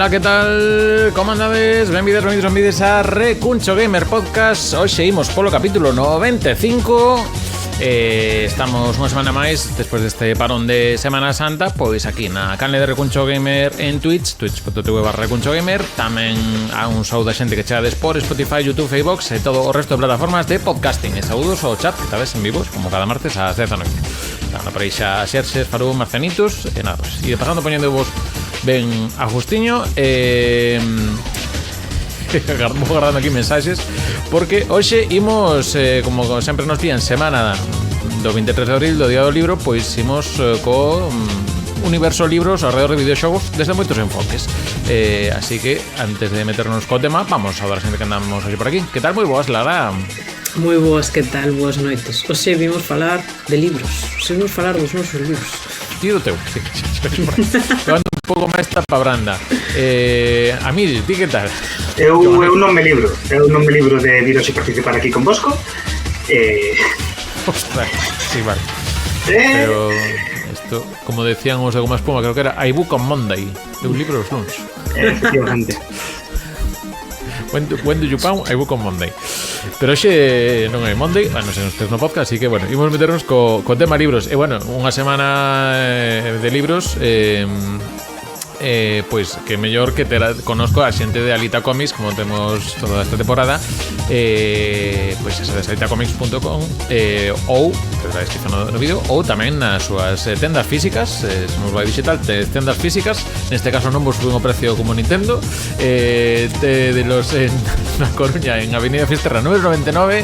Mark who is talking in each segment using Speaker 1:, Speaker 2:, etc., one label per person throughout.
Speaker 1: Ola, que tal? Como andades? Benvides a Recuncho Gamer Podcast. Hoxe imos polo capítulo 95. Estamos unha semana máis despois deste parón de Semana Santa, pois aquí na canle de Recuncho Gamer en twitch.tv/recunchogamer. Tamén a un saúdo a xente que cheades por Spotify, YouTube, iVoox e todo o resto de plataformas de podcasting. E saúdos ao chat que tal vez en vivos, como cada martes ás 10 da noite. Anda por aí xa Xerxes, Farú, Marcenitos e nada, pues, e pasando poñendo vos ben a Justiño. Vou guardando aquí mensaxes porque hoxe imos, como sempre nos dían semana do 23 de abril, do Día do Libro, pois imos co universo libros alrededor de videoxogos desde moitos enfoques. Así que antes de meternos co tema, vamos a dar a xente que andamos hoxe por aquí. Que tal? Moi boas, Lara.
Speaker 2: Moi boas, que tal? Boas noites. Hoxe vimos falar de libros. Hoxe vimos falar dos nosos libros.
Speaker 1: Tío teu, sí. Eu ando un pouco máis tapa branda. Amil, ti que tal?
Speaker 3: Eu non me libro de viros e participar aquí con Bosco.
Speaker 1: Ostras, sí, vale. Pero esto, como decían os de Goma Espuma, creo que era I Book on Monday, de un libro dos luns.
Speaker 3: Efectivamente.
Speaker 1: When do you pound? I Book on Monday. Pero hoxe non é Monday, non sei, nos no podcast, así que, bueno, imos meternos co tema libros. E, bueno, unha semana de libros, pois que mellor que conozco a xente de Alita Comics, como temos toda esta temporada, pois esa de alitacomics.com, ou na descripción no vídeo, ou tamén nas súas tendas físicas, somos vai digital, tendas físicas. Neste caso non vos suben o precio como Nintendo, de los na Coruña, en Avenida Fisterra número 99,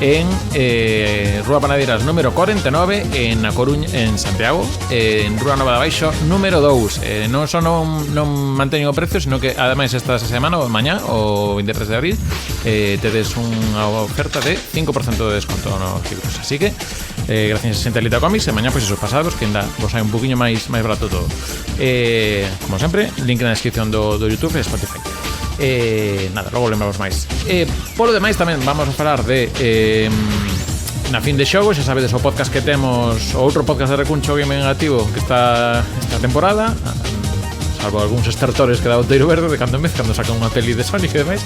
Speaker 1: en Rúa Panadeiras número 49, en A Coruña, en Santiago, en Rúa Nova de Baixo número 2. Non só non manteñen o precio, sino que ademais esta semana ou mañá, o 23 de abril, tedes unha oferta de 5% de desconto nos libros. Así que gracias a xente Alita Comics, e mañá pois esos pasados que ainda vos hai un poquinho máis barato todo. Como sempre, link na descripción do YouTube e Spotify. Nada, logo lembramos máis. Polo demais tamén vamos a falar de Na Fin de Xogos. Xa sabedes o podcast que temos, o outro podcast de Recuncho Game Negativo que está esta temporada, salvo algúns estertores que dá o Teiro Verde de cando en vez, cando sacan unha peli de Sonic e demais.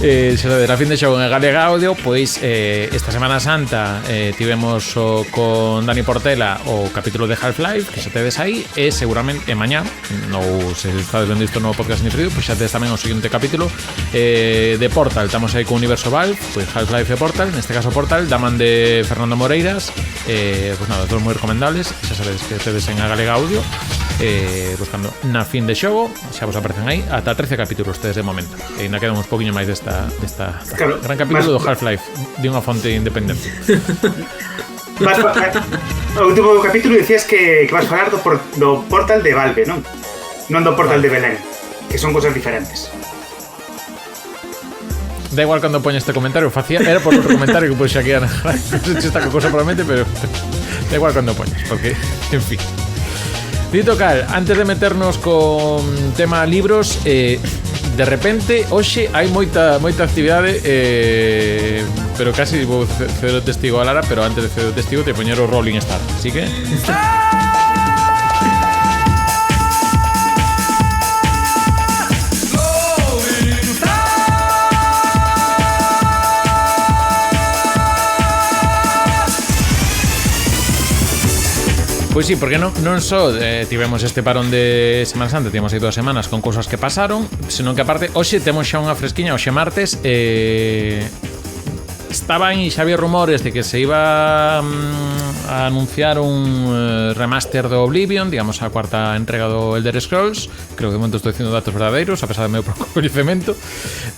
Speaker 1: Xa sabedes, Na Fin de Xogo en Galega Audio. Pois esta Semana Santa tivemos con Dani Portela o capítulo de Half-Life, que xa tedes aí, e seguramente mañá, ou se estades vendo isto no podcast indiferido, pois xa tedes tamén o seguinte capítulo de Portal. Estamos aí con Universo Valve, pois Half-Life e Portal, neste caso Portal, da man de Fernando Moreiras. Pois nada, todos moi recomendables. Xa sabedes que tedes en Galega Audio, buscando Na Fin de Xogo, xa vos aparecen aí ata 13 capítulos tedes de momento, e ainda quedan uns poquinho máis desta claro, gran capítulo do Half-Life de unha fonte independente.
Speaker 3: O último capítulo dicías que vas falar do Portal de Valve, non do Portal de Belén, que son cosas diferentes.
Speaker 1: Da igual cando poña este comentario, era por outro comentario que pois aquí non sei se está con cosa probablemente, pero da igual cando poñas, porque, en fin. Dito cal, antes de meternos con tema libros, de repente, hoxe hai moita actividade, pero casi vou ceder o testigo a Lara, pero antes de ceder o testigo te poñer o Rolling Star, así que... Pois sí, porque non só tivemos este parón de Semana Santa, tivemos aí 2 semanas con cousas que pasaron, senón que aparte hoxe temos xa unha fresquiña, hoxe martes. Estaban e xa había rumores de que se iba a anunciar un remaster do Oblivion, digamos a cuarta entrega do Elder Scrolls. Creo que de momento estou dicindo datos verdadeiros, a pesar do meu pouco coñecemento,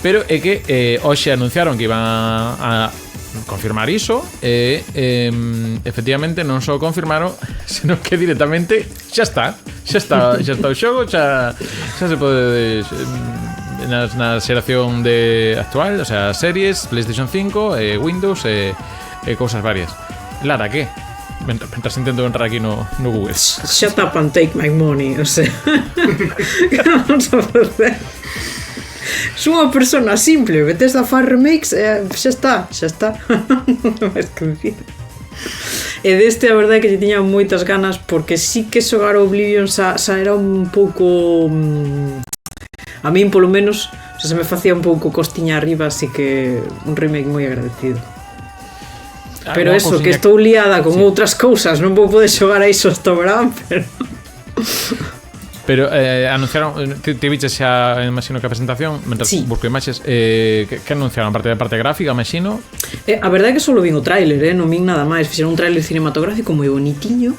Speaker 1: pero é que hoxe anunciaron que iban a confirmar iso, e efectivamente non só confirmaron, senón que directamente xa está o xogo, xa se pode na xeración de actual, o sea, series, PlayStation 5, Windows e cousas varias. Lara, que? Mentras intento entrar aquí no Google.
Speaker 2: Shut up and take my money, o sea, que vamos a facer? Sou unha persona simple, Bethesda faz remakes, xa está. Non máis que dicir. E deste a verdade é que lle tiña moitas ganas, porque sí que xogar Oblivion xa era un pouco a min polo menos se me facía un pouco costiña arriba, así que un remake moi agradecido. Pero eso, que estou liada con outras cousas, non vou poder xogar a iso hasta o verán,
Speaker 1: pero anunciaron, te viches xa, imagino que a presentación, mentras busco imaxes, que anunciaron, aparte da parte gráfica, imagino?
Speaker 2: A verdade é que só vin o tráiler, non vin nada máis. Fixeron un tráiler cinematográfico moi bonitiño,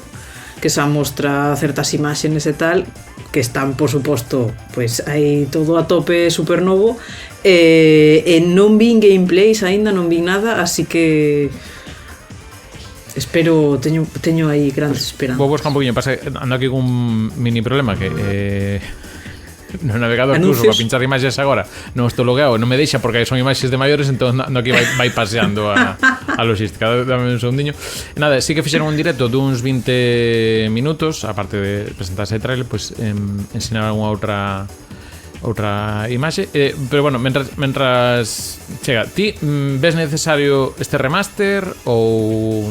Speaker 2: que xa mostra certas imaxes e tal, que están, por suposto, pues aí todo a tope super novo, e non vin gameplays aínda, non vin nada, así que espero, teño aí grandes esperanzas.
Speaker 1: Vou buscar un poquinho, pasa, ando aquí con un mini problema que no navegador que uso para pinchar imaxes agora non estou logueado, non me deixa porque son imaxes de maiores, entón no aquí vai paseando a logística. Dame un segundiño. Nada, sí que fixeron un directo duns 20 minutos, aparte de presentarse o trailer, pues ensinaron outra imaxe, pero bueno, mentras chega, ti ves necesario este remaster ou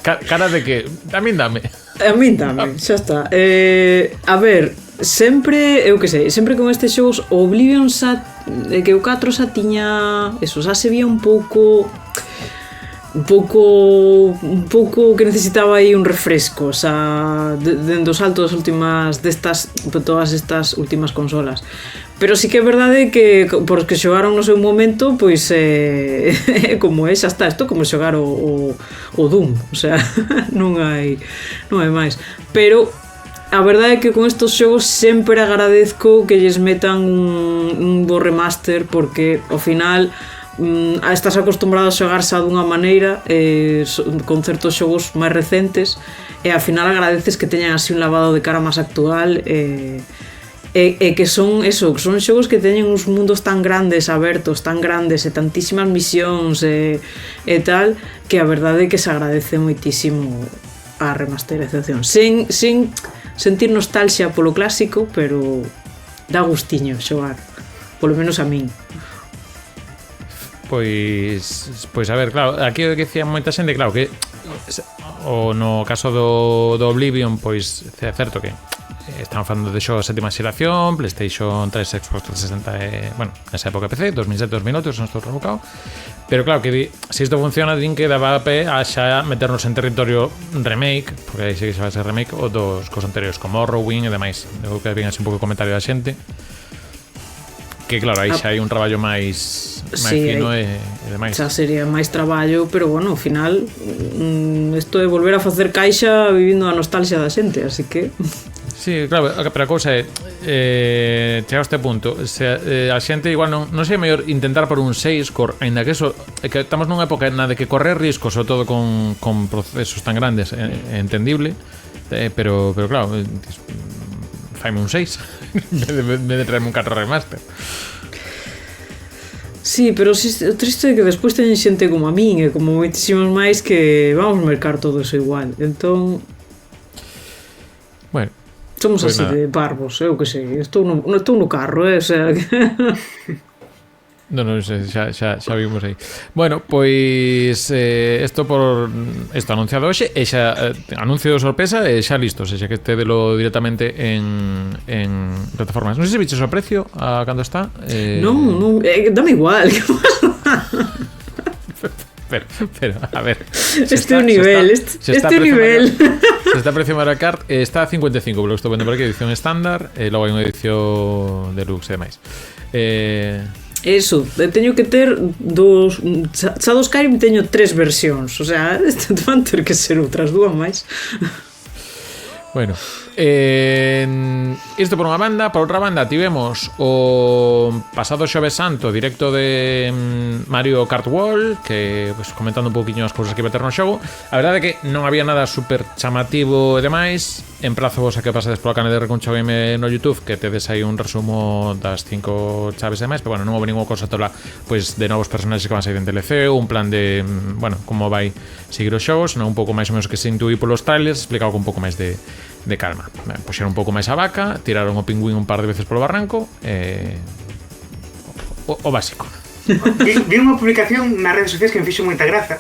Speaker 1: cara de que a min dame, xa está. A ver, sempre, eu que sei, sempre con estes xogos Oblivion que o 4 xa tiña eso, xa se vía un pouco que necesitaba aí un refresco, o sea, dentro do salto das últimas todas estas últimas consolas. Pero sí que é verdade que por que xogaron no seu momento, pois como é, xa está, isto como xogar o Doom, o sea, non hai máis. Pero a verdade é que con estos xogos sempre agradezco que lles metan un bo remaster, porque ao final estás acostumbrado a xogar xa dunha maneira con certos xogos máis recentes, e ao final agradeces que teñan así un lavado de cara máis actual, e que son eso, que son xogos que teñen uns mundos tan grandes, abertos, tan grandes, e tantísimas misións e tal, que a verdade é que se agradece moitísimo a remasterización, sen sentir nostalgia polo clásico, pero dá gustiño xogar, polo menos a min. Pois a ver, claro, aquí o que decía moita xente, claro, que o no caso do Oblivion, pois é certo que estamos falando de xogos de sétima xeración, PlayStation 3, Xbox 360, bueno, nesa época PC, 2007-2008, non estou rebocado, pero claro, que se isto funciona, din que daba pé a xa meternos en territorio remake, porque aí sí que se vai ser remake, o dos cos anteriores, como Morrowind e demais. Eu que vin así un pouco de comentario da xente, que claro, aí xa hai un traballo máis fino e demais.
Speaker 2: Xa sería máis traballo, pero bueno, ao final isto é volver a facer caixa vivindo a nostalgia da xente, así que
Speaker 1: sí, claro, pero a cousa é chega a este punto, a xente igual non sei, mellor intentar por un 6 aínda que eso, que estamos nunha época na de que correr riscos, sobre todo con procesos tan grandes, é entendible, pero claro, faime un 6 en vez de traerme un 4 remaster.
Speaker 2: Sí, pero o triste é que despois teñen xente como a min e como moitísimos máis que vamos mercar todo eso igual, entón
Speaker 1: bueno,
Speaker 2: somos pues así nada. De barbos, eu que sei, estou no carro, o sea
Speaker 1: non sei, xa vimos aí. Bueno, pois isto anunciado hoxe, e xa anuncio de sorpresa e xa listo, xa que tedelo directamente en plataformas. Non sei se biches o precio a cando está.
Speaker 2: Non, dame igual.
Speaker 1: Pero, a ver.
Speaker 2: Este nivel.
Speaker 1: Se está a precio Mario Kart, está a 55, porque estou vendo por aquí, edición estándar, e logo hai unha edición deluxe e demais.
Speaker 2: Eso, teño que ter xa dos Skyrim teño 3 versións, o sea, van ter que ser outras dúas máis.
Speaker 1: Bueno, isto por unha banda. Por outra banda tivemos o pasado Xoves Santo directo de Mario Kart World, que pues, comentando un pouquiño as cousas que iba a ter no xogo. A verdade é que non había nada super chamativo e demais. Emplazo vos a que pasades pola canal de Recuncho Game no YouTube, que tedes aí un resumo das 5 chaves e demais, pero bueno, non houve ninguna cosa tola pues, de novos personaxes que van a sair en DLC, un plan de, bueno, como vai seguir os xogos, non un pouco máis ou menos que se intuí polos trailers, explicado con un pouco máis de calma. Puxeron un pouco máis a vaca, tiraron o pingüín un par de veces polo barranco, o básico.
Speaker 3: Vi unha publicación nas redes sociais que me fixo moita graza,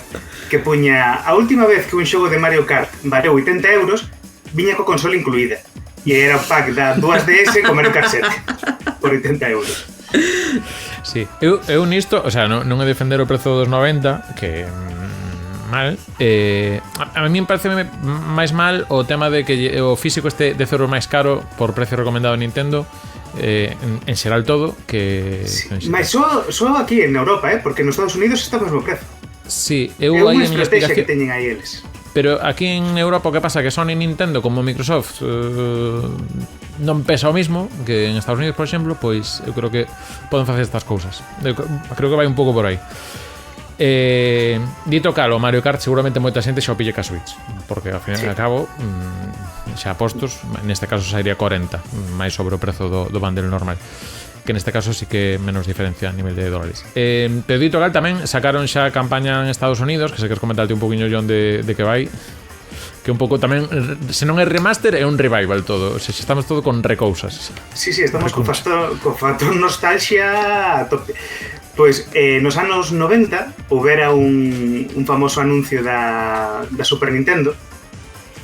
Speaker 3: que puña a última vez que un xogo de Mario Kart valeu 80 euros viña co consola incluída. E era o pack da 2DS con Mario Kart 7 por 80 euros.
Speaker 1: Sí, eu nisto, o sea, non é defender o prezo dos 90, que mal. A mí me parece máis mal o tema de que o físico este de 0 máis caro por precio recomendado de Nintendo, en xeral todo, que
Speaker 3: Sí, mas só aquí en Europa, porque nos Estados Unidos está o mesmo prezo.
Speaker 1: Sí,
Speaker 3: É
Speaker 1: eu
Speaker 3: unha
Speaker 1: aí a miña
Speaker 3: estrategia que
Speaker 1: explicación.
Speaker 3: teñen aí eles.
Speaker 1: Pero aquí en Europa o que pasa que Sony e Nintendo como Microsoft non pesa o mismo que en Estados Unidos, por exemplo, pois eu creo que poden facer estas cousas. Eu creo que vai un pouco por aí. Dito calo, Mario Kart seguramente moita xente xa o pille ca Switch, porque ao final e ao cabo xa postos, neste caso sairía 40 máis sobre o prezo do bundle normal, que neste caso sí que menos diferencia a nivel de dólares. Pero dito cal tamén sacaron xa campaña en Estados Unidos, que se queres comentarte un poquinho, John, de que vai, que un pouco tamén, se non é remaster, é un revival todo, o sea, estamos todo con recousas.
Speaker 3: Sí, estamos co factor nostalgia a tope. Pois nos anos 90 houbera un famoso anuncio da Super Nintendo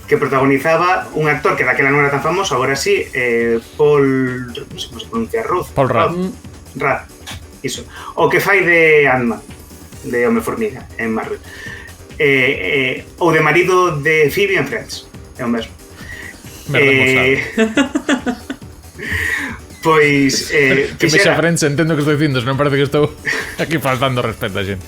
Speaker 3: que protagonizaba un actor que daquela non era tan famoso, agora sí, Paul... non sei como se pronuncia,
Speaker 1: Paul Rudd.
Speaker 3: Rudd, iso. O que fai de Ant-Man, de Home Formiga, en Marvel. Ou de marido de Phoebe en Friends, é o mesmo. Pois...
Speaker 1: que me xa Friends, entendo que estou dicindo, se non parece que estou aquí faltando respeto a xente.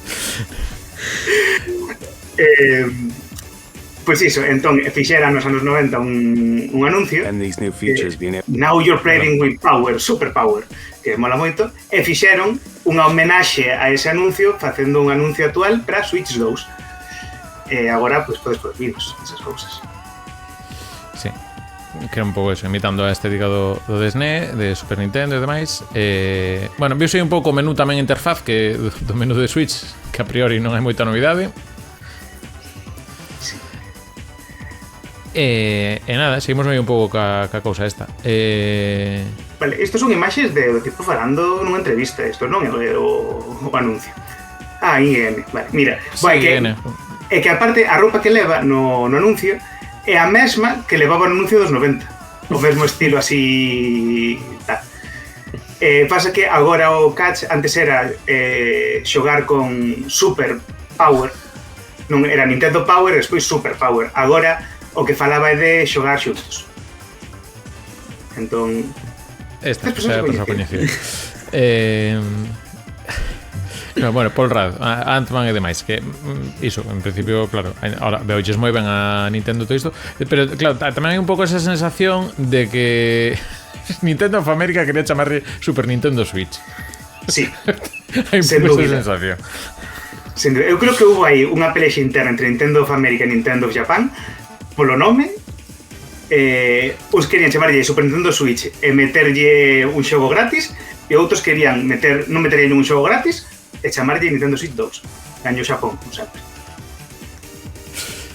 Speaker 3: Pois iso, entón fixera nos anos 90 un anuncio.
Speaker 4: And these new features being
Speaker 3: Now you're playing with power, super power, que mola moito, e fixeron unha homenaxe a ese anuncio facendo un anuncio actual para Switch 2. E agora, pois, podes por vídeos, esas cousas.
Speaker 1: Sí, que é un pouco eso, imitando a estética do SNES, de Super Nintendo e demais. Bueno, viuse un pouco o menú tamén interfaz que do menú de Switch, que a priori non hai moita novidade. E nada, seguimos medio un pouco ca cousa esta.
Speaker 3: Vale, estos son imaxes do tipo falando nunha entrevista, isto non é o anuncio. IM, vale, mira,
Speaker 1: Sí,
Speaker 3: vai, é que aparte a roupa que leva no anuncio é a mesma que levaba no anuncio dos 90, o mesmo estilo así tal. Pasa que agora o catch antes era xogar con Super Power, non era Nintendo Power e despois Super Power, agora o que falaba é de xogar xuntos. Entón...
Speaker 1: Esta é a persoa coñecida. No, bueno, Paul Rudd, Ant-Man e demais, que iso, en principio, claro, ahora veoches moi ben a Nintendo todo isto, pero claro, tamén hai un pouco esa sensación de que Nintendo of America quería chamarle Super Nintendo Switch.
Speaker 3: Sí,
Speaker 1: hai un pouco esa sensación.
Speaker 3: Eu creo que hubo aí unha pelexa interna entre Nintendo of America e Nintendo of Japan polo nome. Uns querían chamarlle Super Nintendo Switch e meterlle un xogo gratis, e outros querían non meterlle ningún xogo gratis e chamarlle Nintendo Switch 2. Gaño Xapón, como sempre.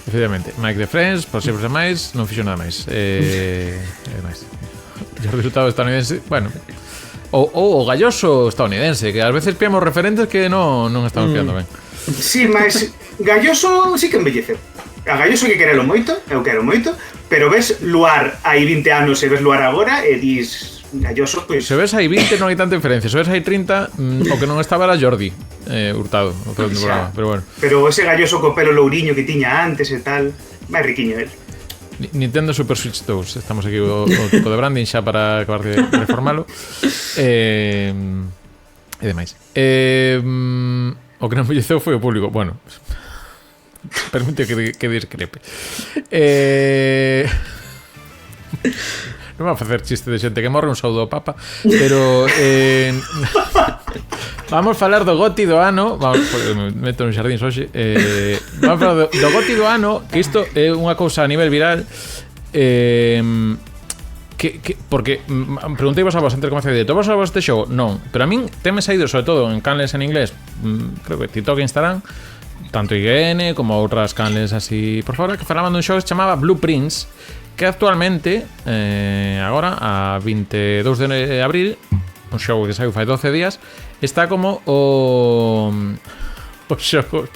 Speaker 1: Efectivamente, Mike de Friends, por sempre máis, non fixo nada máis. Máis. O resultado estadounidense, bueno, o galloso estadounidense, que ás veces piamos referentes que non estamos piando ben.
Speaker 3: Sí, mas Galloso sí que envelleceu. A Galloso que querelo moito, eu quero moito, pero ves Luar hai 20 anos e ves Luar agora e dis Galloso, pois...
Speaker 1: Se ves hai 20 non hai tanta diferencia, se ves hai 30 o que non estaba era Jordi Hurtado, o que programa, pero bueno.
Speaker 3: Pero ese Galloso co pelo louriño que tiña antes e tal, máis riquiño ele.
Speaker 1: Nintendo Super Switch 2, estamos aquí o tipo de branding xa para acabar de reformalo. E demais. O que non envelleceu foi o público, bueno... Permite que discrepe. Non vou a facer chiste de xente que morre, un saúdo ao Papa, pero vamos falar do Goti do ano. Vamos, me meto nos xardíns hoxe. Vamos falar do Goti do ano, que isto é unha cousa a nivel viral. Porque pregunteivos a vos antes de comezar de vos a vos este xogo? Non, pero a min teme saído sobre todo en canles en inglés, creo que TikTok e Instagram, tanto IGN como outras canles así por fora, que falaban dun xogo que se chamaba Blueprints, que actualmente agora, a 22 de abril, un xogo que saiu fai 12 días, está como o xogo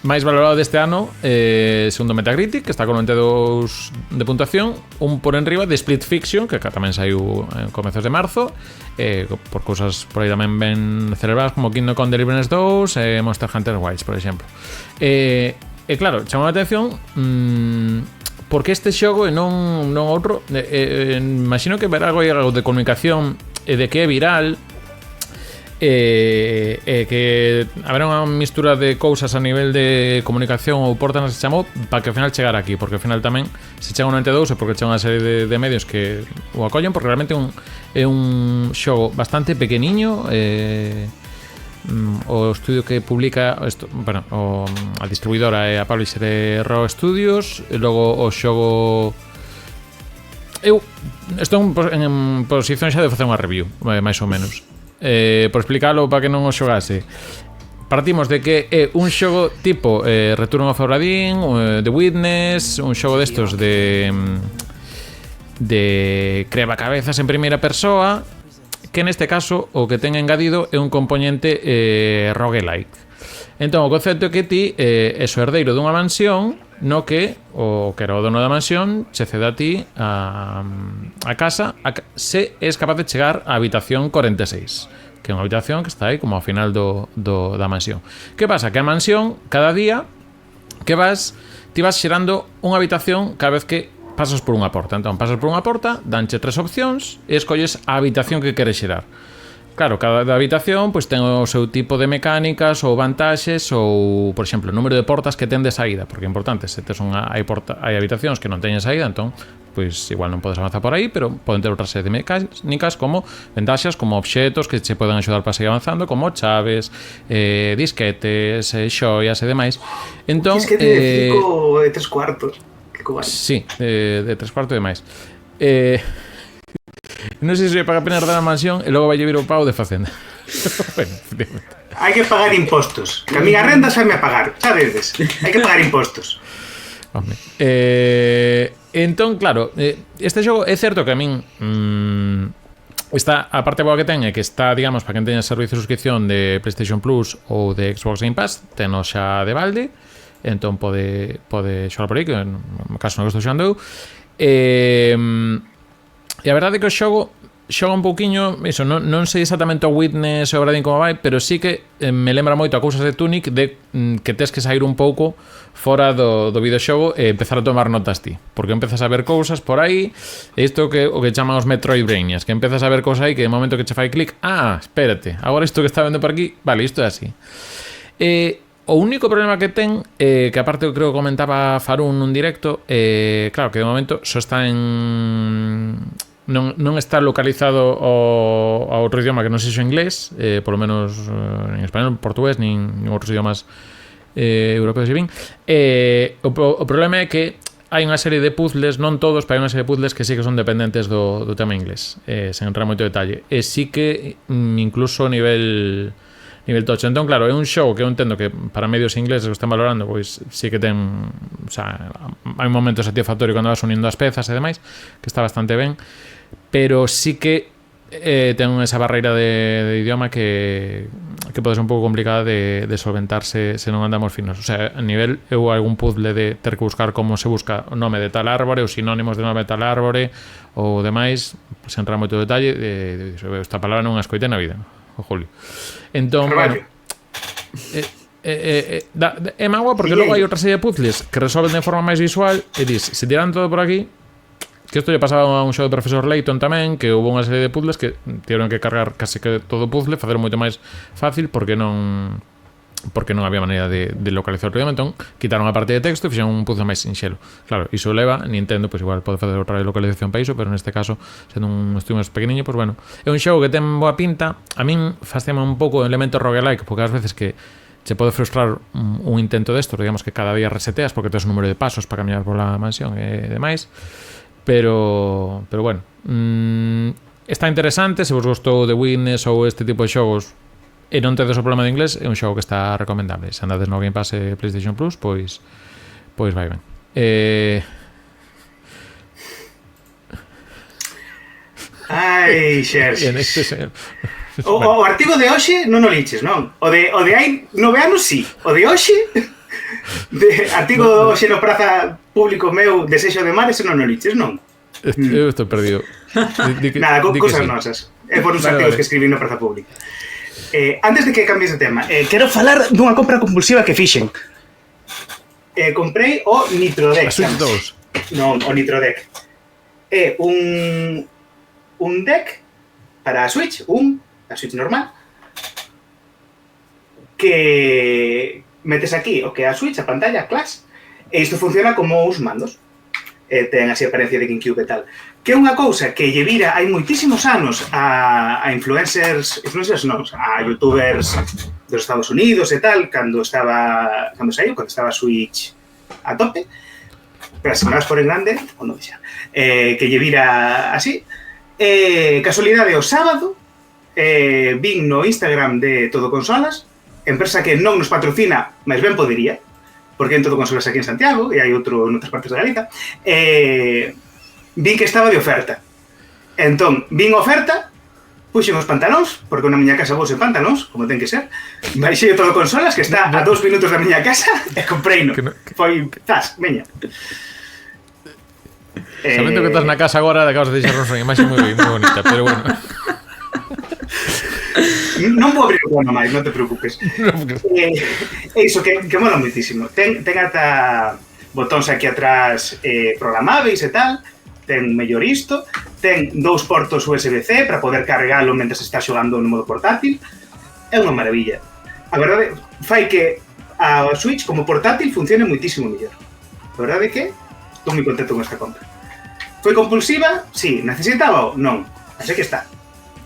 Speaker 1: máis valorado deste ano, segundo Metacritic, que está con 92 de puntuación, un por enriba de Split Fiction, que tamén saiu en comezos de marzo, por cousas por aí tamén ben celebradas como Kingdom Come Deliverance 2 e Monster Hunter Wilds, por exemplo. Claro, chamou a atención porque este xogo e non outro, imagino que verá algo de comunicación e de que é viral, que haberá unha mistura de cousas a nivel de comunicación ou portas se chamou para que ao final chegar aquí, porque ao final tamén se chega un 92 é porque chega unha serie de medios que o acollen, porque realmente é un xogo bastante pequeniño. O estudio que publica a distribuidora é a publisher é Raw Studios, e logo o xogo eu estou en posición xa de facer unha review, máis ou menos. Por explicarlo para que non o xogase, partimos de que é un xogo tipo Return of Obra Dinn, The Witness, un xogo destos de crevacabezas en primeira persoa, que neste caso o que ten engadido é un componente roguelike. Entón o concepto é que ti és o herdeiro dunha mansión no que o que era o dono da mansión che cede a ti a casa se és capaz de chegar á habitación 46, que é unha habitación que está aí como ao final da mansión. Que pasa? Que a mansión, cada día que ti vas xerando unha habitación cada vez que pasas por unha porta. Entón pasas por unha porta, danche 3 opcións e escolles a habitación que queres xerar. Claro, cada habitación pois ten o seu tipo de mecánicas ou vantaxes ou, por exemplo, o número de portas que ten de saída, porque é importante, se tes hai habitacións que non teñen saída, entón pois igual non podes avanzar por aí, pero poden ter outra serie de mecánicas como ventaxas, como obxetos que che poden axudar para seguir avanzando, como chaves, disquetes, xoias e demais. Entón,
Speaker 3: disquete de 5 de 3 cuartos. Que cobal.
Speaker 1: Sí, de 3 cuartos e demais. Non sei se vai pagar a pena dar a mansión e logo vai vir o pago de facenda. Bueno,
Speaker 3: hai que pagar impostos. Que a miña renda xa me a pagar, sabedes? Hai que pagar impostos.
Speaker 1: Home. Entón, claro, este xogo é certo que a min a parte boa que ten é que está, digamos, para quen teña servicio de suscripción de PlayStation Plus ou de Xbox Game Pass, teno xa de balde, entón pode xogar por aí, que no caso non estou xogando eu. E a verdade é que o xoga un pouquiño, iso, non sei exactamente o Witness e o Obra Dinn como vai, pero sí que me lembra moito a cousas de Tunic de que tes que sair un pouco fora do videoxogo e empezar a tomar notas ti, porque empezas a ver cousas por aí, isto que o que chaman os Metroidvanias, que empezas a ver cousas aí que de momento que che fai clic, espérate, agora isto que está vendo por aquí, vale, isto é así. O único problema que ten, que aparte eu creo que comentaba Farun nun directo, claro, que de momento só está non está localizado a outro idioma que non sexa inglés, polo menos en español, portugués, nin outros idiomas europeos e bin. O problema é que hai unha serie de puzzles, non todos, pero hai unha serie de puzzles que sí que son dependentes do tema inglés, sen entrar moito detalle. E sí que incluso nivel tocho. Entón, claro, é un xogo que eu entendo que para medios ingleses que están valorando, pois sí que ten, o sea, hai un momento satisfactorio cando vas unindo as pezas e demais, que está bastante ben, pero sí que ten esa barreira de idioma que pode ser un pouco complicada de solventarse se non andamos finos. O sea, a nivel eu algún puzzle de ter que buscar como se busca o nome de tal árbore ou sinónimos de nome de tal árbore ou demais, sen entrar moito detalle, esta palabra non a escoitei na vida, o Julio. Entón, bueno, é magua porque logo hai outra serie de puzzles que resolven de forma máis visual e dis, se tiran todo por aquí, que isto lle pasaba a un xogo de Profesor Layton tamén, que houve unha serie de puzzles que tiveron que cargar case que todo o puzzle, facer moito máis fácil porque non había maneira de localizar o idioma, entón quitaron a parte de texto e fixeron un puzzle máis sinxelo. Claro, iso leva, Nintendo, pois igual pode facer outra localización para iso, pero neste caso, sendo un estudio máis pequeniño, pois bueno, é un xogo que ten boa pinta. A min fascina un pouco o elemento roguelike, porque ás veces que che pode frustrar un intento desto, digamos que cada día reseteas porque tes un número de pasos para caminar pola mansión e demais, pero bueno, está interesante. Se vos gustou The Witness ou este tipo de xogos e non tedes o problema de inglés, é un xogo que está recomendable. Se andades no Game Pass e PlayStation Plus, pois vai ben.
Speaker 3: Ai, Xerxes. O artigo de hoxe non o liches, non? O de hai 9 anos, sí. O de hoxe Artigo hoxe no praza público meu Desexo de mar, ese non o liches, non?
Speaker 1: Eu estou perdido.
Speaker 3: Nada, cosas nosas. É por uns artigos que escribí no praza pública. Antes de que cambies de tema, quero falar dunha compra compulsiva que fixen. Comprei o Nitrodeck.
Speaker 1: A Switch 2.
Speaker 3: Non, o Nitrodeck. É un deck para a Switch, a Switch normal, que metes aquí o que é a Switch, a pantalla, Clash, e isto funciona como os mandos. Ten así apariencia de GameCube e tal. Que é unha cousa que lle vira hai moitísimos anos a influencers non, a youtubers dos Estados Unidos e tal, cando estaba a Switch a tope, pero se me vas por en grande, ou non deixa, que lle vira así. Casualidade, o sábado, vin no Instagram de Todo Consolas, empresa que non nos patrocina, mas ben podería, porque en Todo Consolas aquí en Santiago, e hai outro en outras partes da Galiza, vin que estaba de oferta. Entón, vin oferta, puxen os pantalóns, porque na miña casa vou sen pantalóns, como ten que ser, baixei Todo Consolas, que está a 2 minutos da miña casa, e compreino. Foi, veña.
Speaker 1: Sabendo que estás na casa agora, acabas de deixar unha imaxe moi bonita, pero bueno.
Speaker 3: Non vou abrir o programa máis, non te preocupes. É iso que mola moitísimo. Ten ata botóns aquí atrás programáveis e tal, ten mellor isto, ten 2 portos USB-C para poder carregalo mentre está xogando no modo portátil. É unha maravilla. A verdade fai que a Switch como portátil funcione moitísimo mellor. A verdade é que estou moi contento con esta compra. Foi compulsiva? Sí. Necesitaba? Non. Así que está.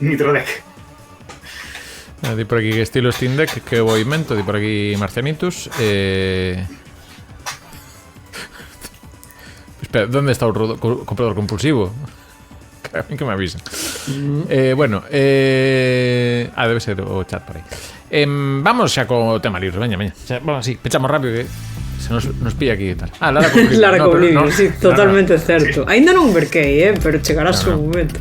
Speaker 3: Nitrodeck.
Speaker 1: Di por aquí que estilo Steam Deck, que vou invento. Di por aquí Marcianitus. Espera, ¿dónde está o comprador compulsivo? A mí que me avisa. Bueno, debe ser o chat por aí. Vamos xa co tema libros, veña. Vamos así, pechamos rápido que se nos pilla aquí e tal. Lara con libros.
Speaker 2: Lara con libros, sí, totalmente certo. Ainda non merquei, pero chegará o momento.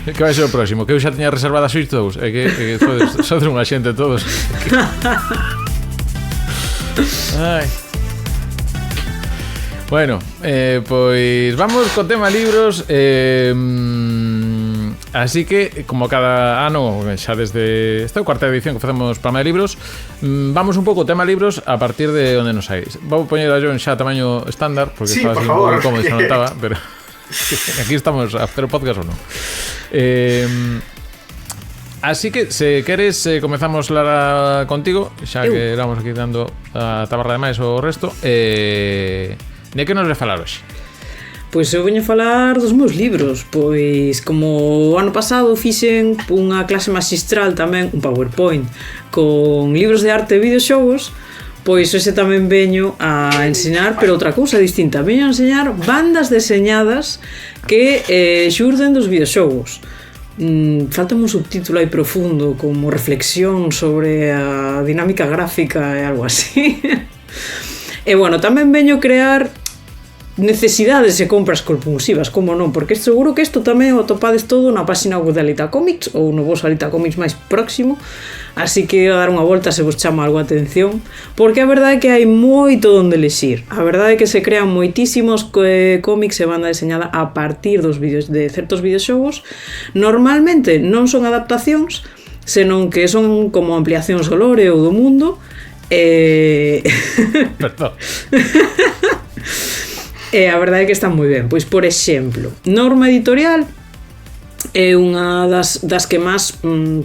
Speaker 1: Que vai ser o próximo? Que eu xa tiña reservada a Switch 2. É que sodes unha xente todos. Ai. Bueno, pois vamos co tema libros. Así que, como cada ano, xa desde esta cuarta edición que facemos programa de libros, vamos un pouco tema libros a partir de onde nos saís. Vou poñer a John xa a tamaño estándar, porque
Speaker 3: sí,
Speaker 1: estaba así un pouco cómodo, se notaba, pero aquí estamos a hacer o podcast ou non. Así que, se queres, comezamos, Lara, contigo, xa que éramos aquí dando a tabarra de máis o resto. De que nos vai falar hoxe?
Speaker 2: Pois eu veño a falar dos meus libros. Pois como o ano pasado fixen unha clase magistral tamén, un PowerPoint con libros de arte e videoxogos, pois hoxe tamén veño a enseñar, pero outra cousa distinta. Veño a enseñar bandas deseñadas que xurden dos videoxogos. Faltame un subtítulo aí profundo, como reflexión sobre a dinámica gráfica e algo así. E bueno, tamén veño crear necesidades e compras compulsivas, como non, porque seguro que isto tamén o topades todo na página web de Alita Comics ou no vos Alita Comics máis próximo, así que a dar unha volta se vos chama algo a atención, porque a verdade é que hai moito onde lexir. A verdade é que se crean moitísimos cómics e banda deseñada a partir dos vídeos de certos videoxogos. Normalmente non son adaptacións, senón que son como ampliacións do lore ou do mundo.
Speaker 1: Perdón.
Speaker 2: E a verdade é que están moi ben. Pois, por exemplo, Norma Editorial é unha das que máis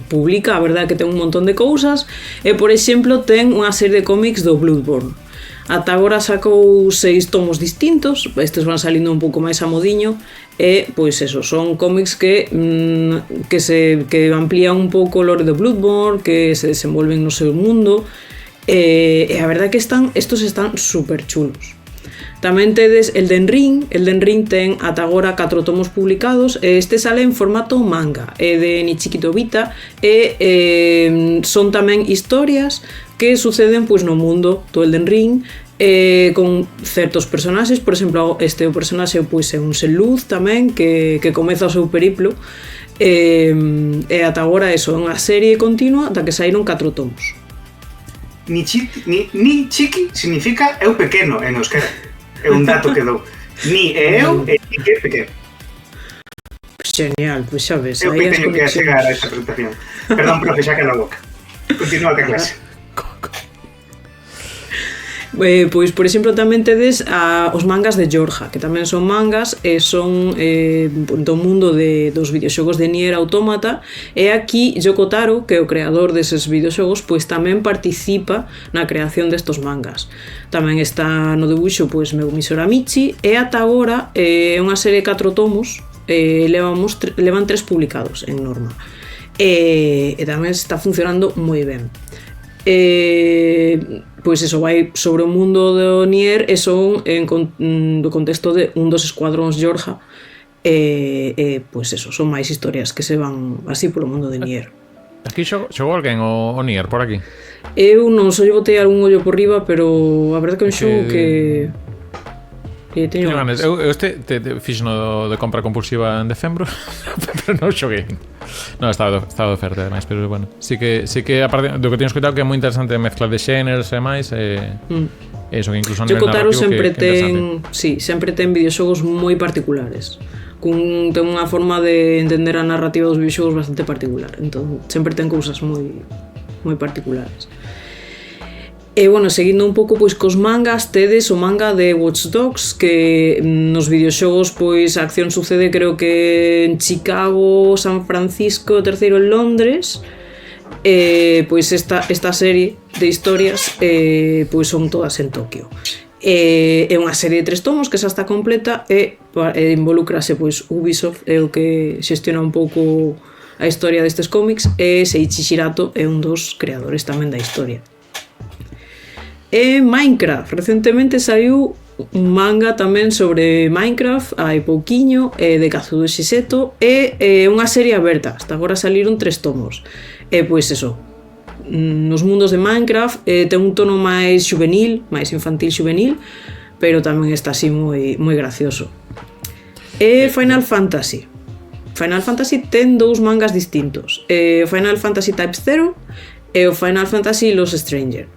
Speaker 2: publica, a verdade é que ten un montón de cousas, e, por exemplo, ten unha serie de cómics do Bloodborne. Ata agora sacou 6 tomos distintos, estes van salindo un pouco máis a modiño, e, pois eso, son cómics que amplían un pouco o lore do Bloodborne, que se desenvolven no seu mundo, e a verdade é que estos están super chulos. Tamén tedes Elden Ring ten ata agora 4 tomos publicados, e este sale en formato manga, é de Nichiki Tobita, e son tamén historias que suceden pois no mundo do Elden Ring, con certos personaxes. Por exemplo, o personaxe pois é un Seluz tamén, que comeza o seu periplo, e ata agora é unha serie continua da que saíron 4 tomos.
Speaker 3: Ni chiqui significa eu pequeno en euskera. É un dato que dou. Ni é eu e chiqui é pequeno.
Speaker 2: Genial, pois xa ves.
Speaker 3: Eu que teño que chegar a esta presentación. Perdón, profe, xa que la boca. Continúa ca clase.
Speaker 2: Pois, por exemplo, tamén tedes os mangas de Georgia, que tamén son mangas e son do mundo dos videoxogos de Nier Automata, e aquí Yoko Taro, que é o creador deses videoxogos, pois tamén participa na creación destos mangas. Tamén está no debuxo pois Megumi Soramichi, e ata agora é unha serie de 4 tomos, levan 3 publicados en Norma, e tamén está funcionando moi ben. Pois eso vai sobre o mundo do Nier e son do contexto de un dos escuadróns Georgia pois eso, son máis historias que se van así polo mundo de Nier.
Speaker 1: Aquí xogou alguén o Nier por aquí?
Speaker 2: Eu non só lle botei algún ollo por riba, pero a verdade que é un xogo que teño ganas.
Speaker 1: Eu este fixo no de compra compulsiva en decembro, pero non xoguei. Non, estaba de oferta ademais, pero bueno, sí que aparte do que teño escoitado que é moi interesante a mezcla de xéneros e máis eso que incluso a nivel narrativo
Speaker 2: sempre ten videoxogos moi particulares. Ten unha forma de entender a narrativa dos videoxogos bastante particular, entón sempre ten cousas moi particulares. E, bueno, seguindo un pouco pois cos mangas, tedes o manga de Watch Dogs, que nos videoxogos pois a acción sucede creo que en Chicago, San Francisco, terceiro en Londres. Pois esta serie de historias pois son todas en Tokio. É unha serie de 3 tomos que xa está completa e involúcrase pois Ubisoft, é o que xestiona un pouco a historia destes cómics, e Seiichi Shirato é un dos creadores tamén da historia. E Minecraft, recentemente saiu un manga tamén sobre Minecraft hai pouquiño, de Kazuo Shiseto, e unha serie aberta, hasta agora saliron 3 tomos. E pois eso, nos mundos de Minecraft ten un tono máis xuvenil, máis infantil xuvenil, pero tamén está así moi gracioso. E Final Fantasy ten 2 mangas distintos, Final Fantasy Type 0 e o Final Fantasy Lost Stranger.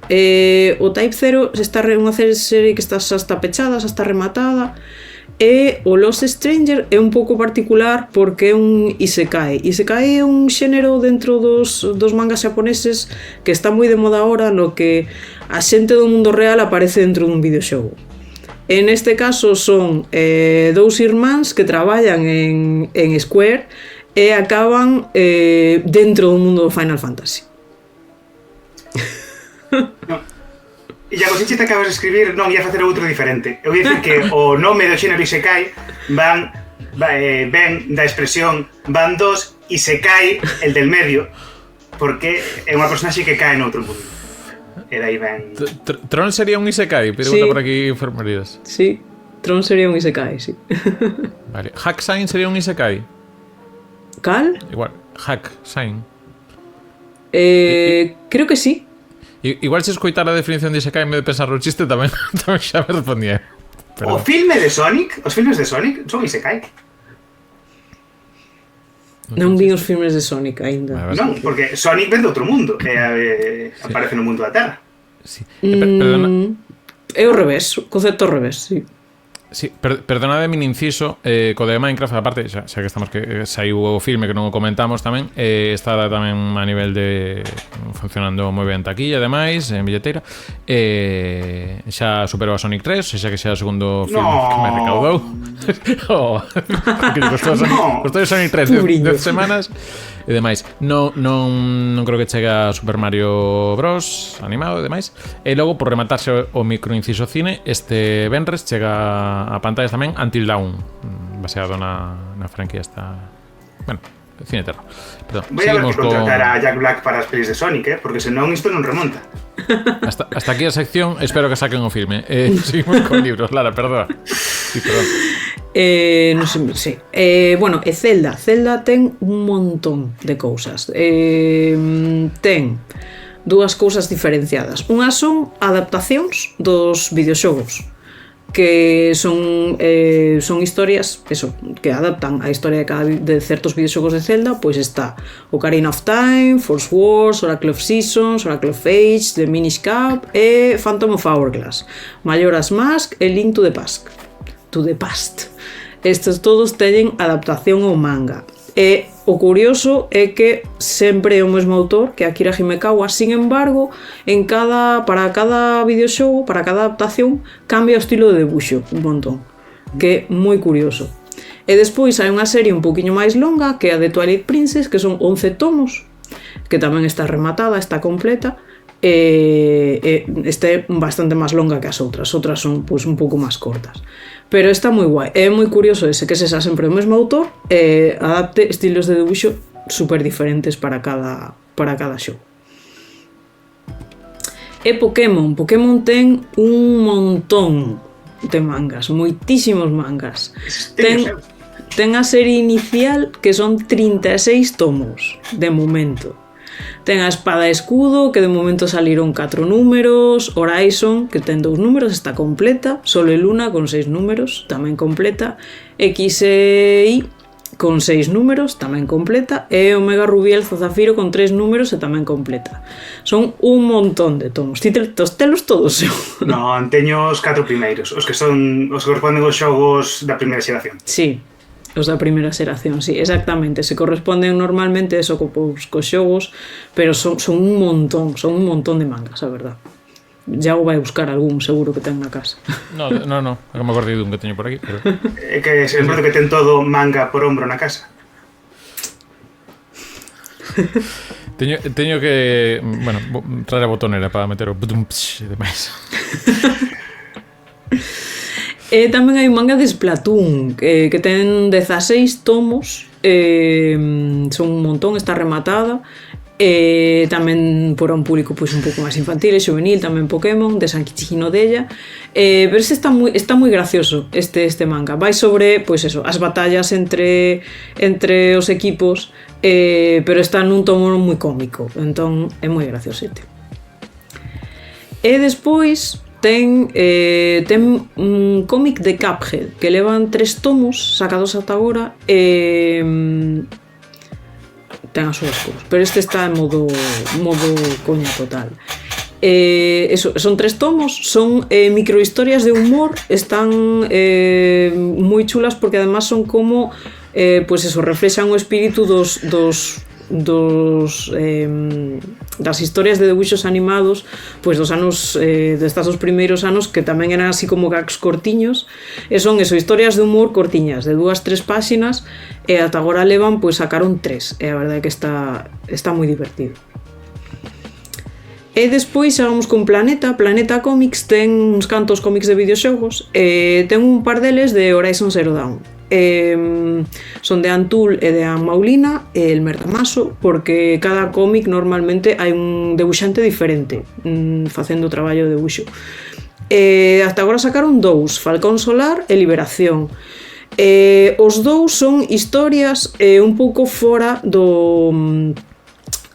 Speaker 2: O Type 0 está unha serie que xa está pechada, xa está rematada, e o Lost Stranger é un pouco particular porque é un isekai. Isekai é un xénero dentro dos mangas japoneses que está moi de moda ahora, no que a xente do mundo real aparece dentro dun videoxogo. En este caso son 2 irmáns que traballan en Square e acaban dentro do mundo do Final Fantasy.
Speaker 3: No. E xa cos te acabas de escribir, non ia facer outro diferente. Eu ia dicir que o nome do xénero Isekai ven da expresión van dos Isekai, el del medio, porque é unha personaxe que cae noutro mundo. E dai ven...
Speaker 1: Tron sería un Isekai, pero sí. Por aquí enfermerías.
Speaker 2: Sí, Tron sería un Isekai, sí.
Speaker 1: Vale, Hack Sign sería un Isekai.
Speaker 2: Cal?
Speaker 1: Igual, Hack Sign.
Speaker 2: Creo que sí.
Speaker 1: Igual se escoitara a definición de Isekai en vez de pensar o chiste tamén xa me respondía.
Speaker 3: O filme de Sonic, os filmes de Sonic son Isekai.
Speaker 2: Non vi os filmes de Sonic aínda.
Speaker 3: Non, porque Sonic ven de outro mundo e aparece no mundo da Terra.
Speaker 1: Sí. Perdona.
Speaker 2: É o revés, o concepto ao revés, sí.
Speaker 1: Sí, perdonade min inciso co de Minecraft, aparte, xa que estamos que saiu o filme que non o comentamos tamén, está tamén a nivel de funcionando moi ben taquilla, ademais, en billeteira, xa superou a Sonic 3, xa que xa o segundo filme que me recaudou. Que costou Sonic 3 10 semanas e demais. Non creo que chegue a Super Mario Bros animado e demais. E logo, por rematarse o microinciso cine, este venres chega a pantallas tamén Until Dawn, baseado na franquía esta... Bueno, cine terror. Perdón,
Speaker 3: voy a ver que contratar a Jack Black para as pelis de Sonic, porque senón isto non remonta.
Speaker 1: Hasta aquí a sección, espero que saquen o filme. Seguimos con libros, Lara, perdón. Sí, perdón.
Speaker 2: Non sei, sí. Bueno, e Zelda ten un montón de cousas. Ten 2 cousas diferenciadas. Unhas son adaptacións dos videoxogos. que son historias eso, que adaptan a historia de certos videoxogos de Zelda. Pois está Ocarina of Time, Force Wars, Oracle of Seasons, Oracle of Age, The Minish Cap e Phantom of Hourglass, Majora's Mask e Link to the Past. Estes todos teñen adaptación ao manga. E o curioso é que sempre é o mesmo autor, que é Akira Himekawa. Sin embargo, para cada videoxogo, para cada adaptación, cambia o estilo de debuxo un montón, que é moi curioso. E despois hai unha serie un poquinho máis longa, que é a de Twilight Princess, que son 11 tomos, que tamén está rematada, está completa, e esta é bastante máis longa que as outras son pois, un pouco máis cortas. Pero está moi guai, é moi curioso ese que se xa sempre o mesmo autor adapte estilos de debuxo super diferentes para cada xogo. E Pokémon ten un montón de mangas, moitísimos mangas. Ten a serie inicial, que son 36 tomos de momento. Ten a Espada e Escudo, que de momento saliron 4 números, Horizon, que ten 2 números, está completa, Sol e Luna con 6 números, tamén completa, X e Y con 6 números, tamén completa, e Omega Rubí e Zafiro con 3 números e tamén completa. Son un montón de tomos. Ti telos todos?
Speaker 3: Non, teño os 4 primeiros, os que corresponden aos xogos da primeira xeración.
Speaker 2: Sí. Os da primeira xeración, sí, exactamente. Se corresponden normalmente eso cos xogos, pero son un montón de mangas, a verdad. Ya o vai buscar algún, seguro que ten na casa.
Speaker 1: No, que me acordei dun que teño por aquí, pero...
Speaker 3: É que se lembro que ten todo manga por hombro na casa.
Speaker 1: Teño que, bueno, traer a botonera para meter o budum-psh e demais.
Speaker 2: E tamén hai un manga de Splatoon que ten 16 tomos, son un montón, está rematada, tamén por un público pois un pouco máis infantil e juvenil, tamén Pokémon, de Sankichi Hinodella, pero ese está moi gracioso este manga. Vai sobre, pois eso, as batallas entre os equipos, pero está nun tomo moi cómico, entón é moi graciosete. E despois ten un cómic de Cuphead que levan 3 tomos sacados ata agora, ten as súas cosas, pero este está en modo coña total. Son 3 tomos, son microhistorias de humor, están moi chulas porque además son como pois eso, reflexan o espírito das historias de debuxos animados pois dos anos destas dos primeiros anos, que tamén eran así como gags cortiños, e son eso, historias de humor cortiñas de 2-3 páxinas, e ata agora levan, pois sacaron 3, e a verdade é que está moi divertido. E despois xa vamos con Planeta Comics, ten uns cantos cómics de videoxogos, e ten un par deles de Horizon Zero Dawn. Son de Antul e de Ann Maulina e el Merdamaso, porque cada cómic normalmente hai un debuxante diferente facendo o traballo de debuxo. Hasta agora sacaron 2, Falcón Solar e Liberación. Os 2 son historias un pouco fora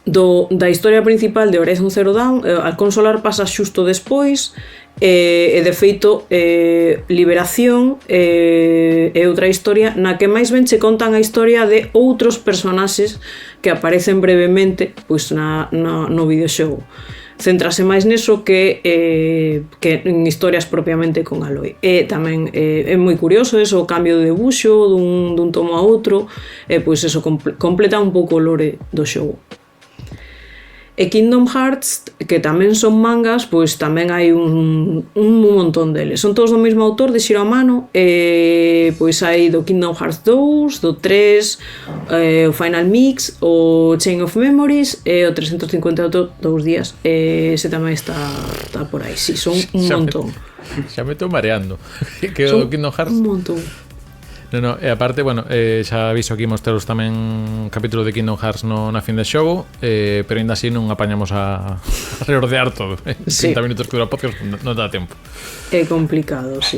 Speaker 2: da historia principal de Horizon Zero Dawn. Falcón Solar pasa xusto despois, e de feito Liberación é outra historia na que máis ben che contan a historia de outros personaxes que aparecen brevemente pois no videoxogo. Céntrase máis neso que en historias propiamente con Aloy. E tamén é moi curioso eso, o cambio de debuxo dun tomo a outro, pois eso completa un pouco o lore do xogo. E Kingdom Hearts, que tamén son mangas, pois tamén hai un montón deles. Son todos do mesmo autor, de Shiro Amano, pois hai do Kingdom Hearts 2, do 3, o Final Mix, o Chain of Memories e o 352 días. Ese tamén está por aí, sí, son un montón.
Speaker 1: Xa me estou mareando. Que o Kingdom Hearts...
Speaker 2: Un montón.
Speaker 1: No, e aparte, bueno, xa aviso aquí mosteros tamén capítulo de Kingdom Hearts na fin de xogo, pero ainda así non apañamos a reordear todo. 30 minutos que dura o podcast non dá tempo.
Speaker 2: É complicado, sí.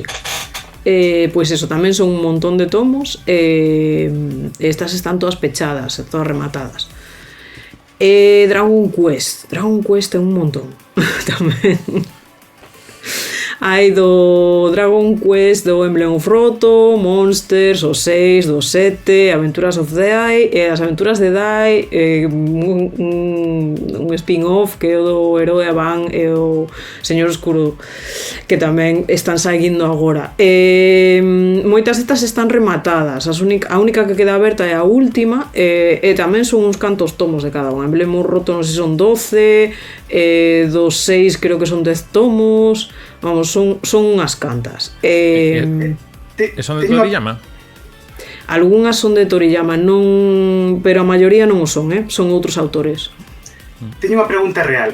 Speaker 2: Pois eso, tamén son un montón de tomos, estas están todas pechadas, todas rematadas. Dragon Quest é un montón tamén. Hai do Dragon Quest, do Emblem of Roto, Monsters, o 6, do 7, Aventuras of Dai, e as Aventuras de Dai, un spin-off que é o do Heroe Avan e o Señor Oscuro, que tamén están saindo agora. Moitas destas están rematadas, a única que queda aberta é a última, e tamén son uns cantos tomos de cada un. Emblem of Roto non sei se son 12, dos 6 creo que son 10 tomos, vamos, son unhas cantas.
Speaker 1: Son de Toriyama?
Speaker 2: Algúnas son de Toriyama, non, pero a maioría non o son, son outros autores.
Speaker 3: Teño unha pregunta real.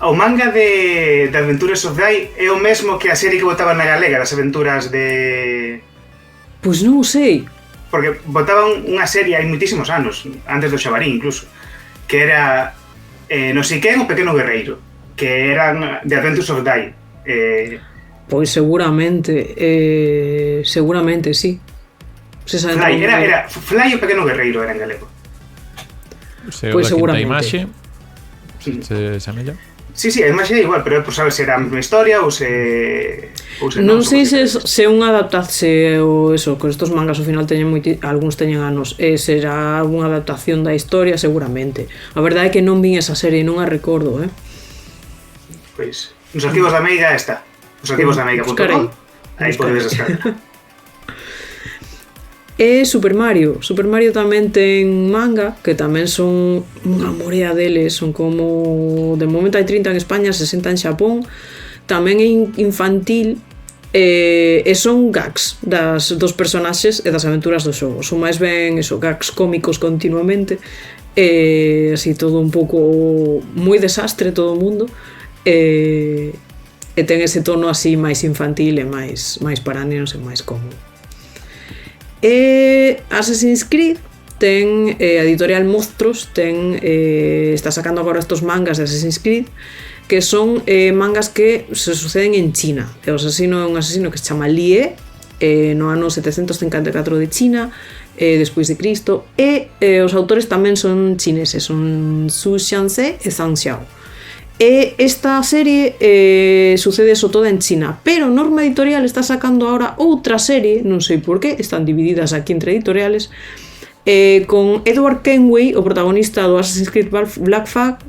Speaker 3: O manga de Adventures of Dai é o mesmo que a serie que botaban na galega das aventuras de...
Speaker 2: Pois non o sei.
Speaker 3: Porque botaban unha serie hai moitísimos anos, antes do Xabarín incluso, que era non sei quen o Pequeno Guerreiro, que eran de Adventures of Dai.
Speaker 2: Pois seguramente sí.
Speaker 3: Fly, era Fly o Pequeno Guerreiro era en galego.
Speaker 2: Pois seguramente.
Speaker 1: Imaxe se amella.
Speaker 3: Sí, a imaxe é igual, pero é por saber se era a mesma historia ou se
Speaker 2: non sei se unha adaptación ou eso, que estos mangas ao final algúns teñen anos, será unha adaptación da historia seguramente. A verdade é que non vin esa serie, non a recordo,
Speaker 3: Pois, nos arquivos da Meiga está. Os arquivos da Meiga.com. Aí podedes descargar.
Speaker 2: E Super Mario tamén ten manga, que tamén son unha morea deles, son como, de momento hai 30 en España, 60 en Xapón, tamén é infantil, e son gags dos personaxes e das aventuras do xogo, son máis ben eso, gags cómicos continuamente, así todo un pouco moi desastre todo o mundo, e ten ese tono así máis infantil e máis para nenos e máis cómodo. Assassin's Creed ten a editorial Monstros está sacando agora estos mangas de Assassin's Creed, que son mangas que se suceden en China. O asasino é un asasino que se chama Lie, no ano 754 de China, despois de Cristo, e os autores tamén son chineses, son Xu Xianze e Zhang Xiao. E esta serie sucede eso toda en China, pero Norma Editorial está sacando ahora outra serie, non sei por qué, están divididas aquí entre editoriales, con Edward Kenway, o protagonista do Assassin's Creed Black Flag,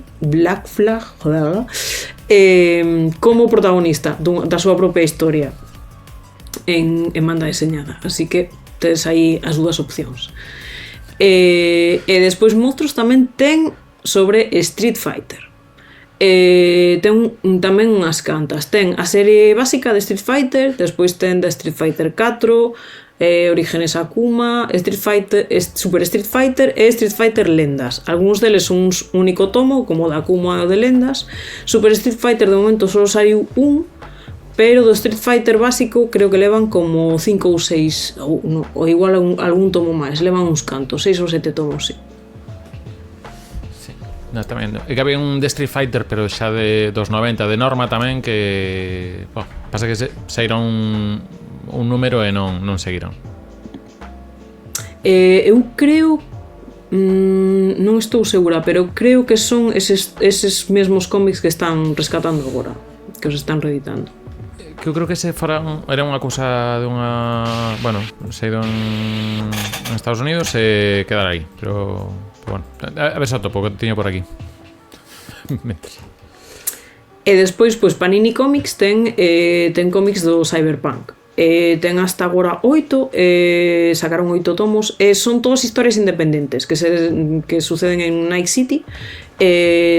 Speaker 2: como protagonista da súa propia historia en banda deseñada, así que tedes aí as dúas opcións. E despois Monstros tamén ten sobre Street Fighter. Ten tamén unhas cantas, ten a serie básica de Street Fighter, despois ten da Street Fighter 4, Orígenes Akuma, Super Street Fighter e Street Fighter Lendas. Algúns deles son un único tomo, como o da Akuma e o de Lendas. Super Street Fighter de momento só saiu un, pero do Street Fighter básico creo que levan como 5 ou 6 ou igual algún tomo máis, levan uns cantos, 6 ou 7 tomos, sí.
Speaker 1: No, tamén, é que había un de Street Fighter, pero xa dos 90 de Norma tamén, que pasa que saíron un número e non seguiron. Eu creo, non estou segura, pero creo que son eses mesmos cómics que están rescatando agora, que os están reeditando. Que eu creo que era unha cousa de unha, bueno, saído en Estados Unidos e quedar aí, pero bueno, a ver se atopo, que teño por aquí.
Speaker 2: E despois, pois, Panini Comics ten cómics do Cyberpunk. Ten hasta agora 8, sacaron 8 tomos, son todas historias independentes que suceden en Night City.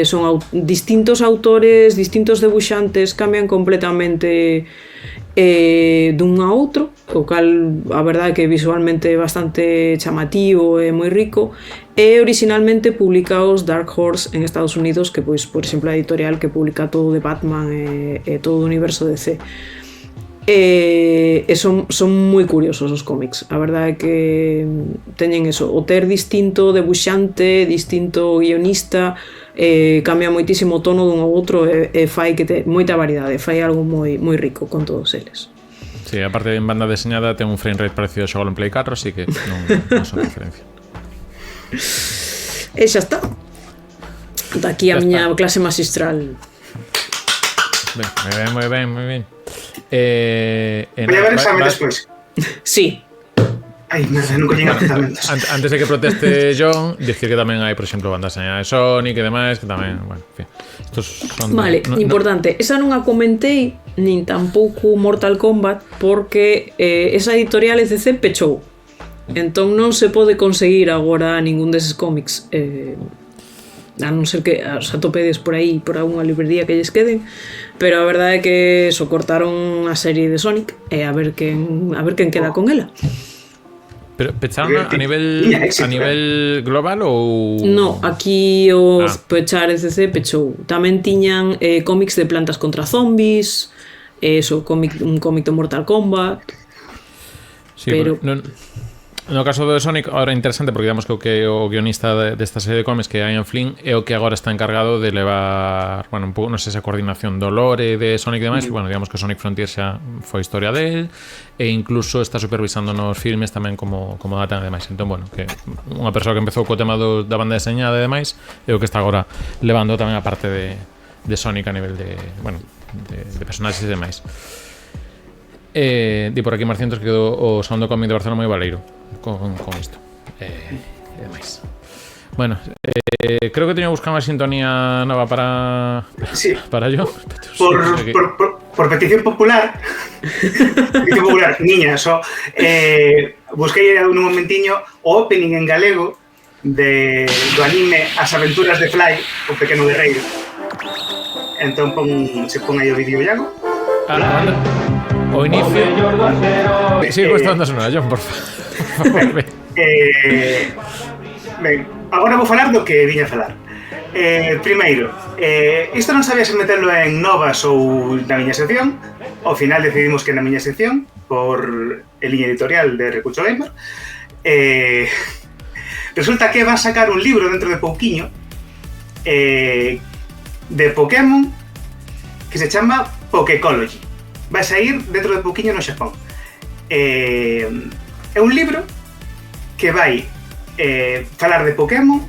Speaker 2: Son distintos autores, distintos debuxantes, cambian completamente dun a outro, o cal a verdade é que visualmente é bastante chamativo e moi rico, e originalmente publicados Dark Horse en Estados Unidos, que pois, por exemplo, a editorial que publica todo de Batman e todo o universo DC. E son moi curiosos os cómics, a verdade é que teñen eso, o ter distinto debuxante, distinto guionista, cambia moitísimo o tono dun ao outro e fai que moita variedade, fai algo moi rico con todos eles.
Speaker 1: Sí, aparte en banda deseñada ten un frame rate parecido ao xogo en Play 4, así que non son diferencia.
Speaker 2: E xa está. Ata aquí a miña clase magistral.
Speaker 1: Moi ben.
Speaker 3: Voy a ver examen despois.
Speaker 2: Sí.
Speaker 3: Ai, merda, non collín apuntamentos.
Speaker 1: Antes de que proteste John, dicir que tamén hai, por exemplo, banda deseñada de Sonic e demais, que tamén, bueno, en fin. Estos son
Speaker 2: Vale, importante. Esa non a comentei, nin tampouco Mortal Kombat, porque esa editorial ECC pechou. Entón non se pode conseguir agora ningún deses cómics. A non ser que os atopedes por aí, por alguna librería que lles queden, pero a verdade é que socortaron a serie de Sonic e a ver quen queda con ela.
Speaker 1: Pero pecharon a nivel global ou...
Speaker 2: No, aquí o pechar ECC pechou. Tamén tiñan cómics de Plantas contra Zombies, un cómic de Mortal Kombat.
Speaker 1: Sí,
Speaker 2: pero
Speaker 1: no caso do Sonic, ahora é interesante porque digamos que o guionista desta serie de cómics, que é Ian Flynn, é o que agora está encargado de levar, bueno, un pouco, non sei, esa coordinación do lore de Sonic e demais, que, bueno, digamos que Sonic Frontier xa foi historia del, e incluso está supervisando nos filmes tamén como data e demais. Entón, bueno, que unha persoa que empezou co tema da banda deseñada e demais é o que está agora levando tamén a parte de Sonic a nivel de, bueno, de personaxes e demais. Di por aquí Marcientos que o segundo cómic de Barcelona moi valeiro con isto e demais. Bueno, creo que teño que buscar unha sintonía nova para yo.
Speaker 3: Por petición popular, niña, busquei nun momentiño o opening en galego do anime As aventuras de Fly, o pequeno guerreiro. Entón se pon aí o vídeo Iago.
Speaker 1: O inicio. Sigue con esta banda sonora, John, por favor.
Speaker 3: Ben, agora vou falar do que viña a falar. Primeiro, isto non sabía se meterlo en novas ou na miña sección. Ao final decidimos que na miña sección, por el liña editorial de Recurso Gamer. Resulta que va a sacar un libro dentro de pouquiño de Pokémon que se chama Pokécology. Vai sair dentro de pouquiño no Xapón. É un libro que vai falar de Pokémon,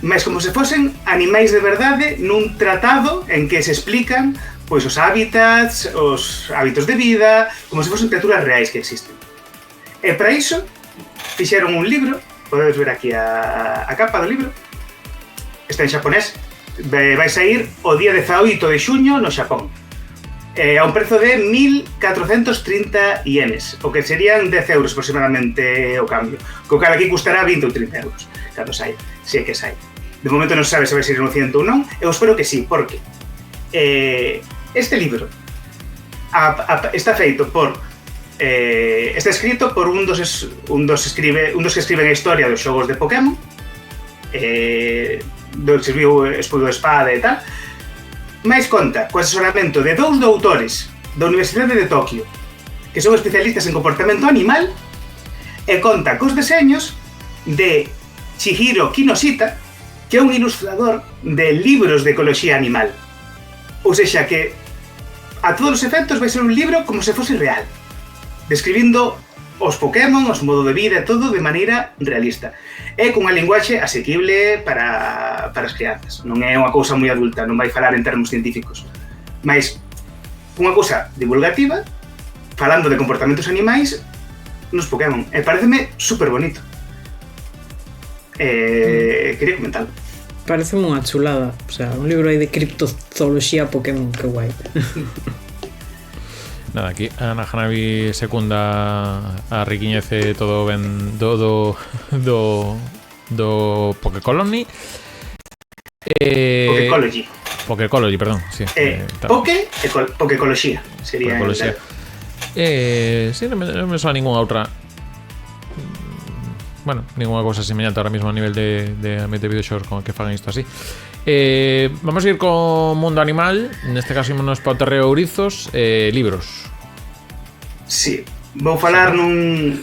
Speaker 3: mas como se fosen animais de verdade nun tratado en que se explican pois os hábitats, os hábitos de vida, como se fosen criaturas reais que existen. E para iso fixeron un libro, podedes ver aquí a capa do libro, está en xaponés, vai sair o día 18 de xuño no Xapón. A un prezo de 1.430 ienes, o que serían 10 euros aproximadamente o cambio. Co cal aquí custará 20 ou 30 euros, cando sai, se é que sai. De momento non se sabe se vai ser no 100 ou non, eu espero que sí, porque este libro está feito por... está escrito por un dos que escriben a historia dos xogos de Pokémon, do que serviu Escudo de Espada e tal, máis conta co asesoramento de 2 doutores da Universidade de Tokio que son especialistas en comportamento animal e conta cos deseños de Chihiro Kinoshita, que é un ilustrador de libros de ecoloxía animal. Ou seja que a todos os efectos vai ser un libro como se fose real, describindo os Pokémon, os modo de vida e todo de maneira realista. É cunha linguaxe asequible para as crianzas. Non é unha cousa moi adulta, non vai falar en termos científicos. Mais unha cousa divulgativa, falando de comportamentos animais nos Pokémon. E pareceme super bonito. Quería comentarlo.
Speaker 2: Parece unha chulada. O sea, un libro aí de criptozooloxía Pokémon, que guai.
Speaker 1: Nada, aquí Ana Hanabi secunda a riquiñece todo ben do Pokécolony. Pokécology, perdón, sí.
Speaker 3: Pokécoloxía sería.
Speaker 1: Pokécoloxía. Sí, non me soa ninguna outra. Bueno, ninguna cosa semellante ahora mismo a nivel de ambiente de videoxogos con que fagan isto así. Vamos a ir con mundo animal. Neste caso ímonos para o terreo ourizos. Libros.
Speaker 3: Sí, vou falar nun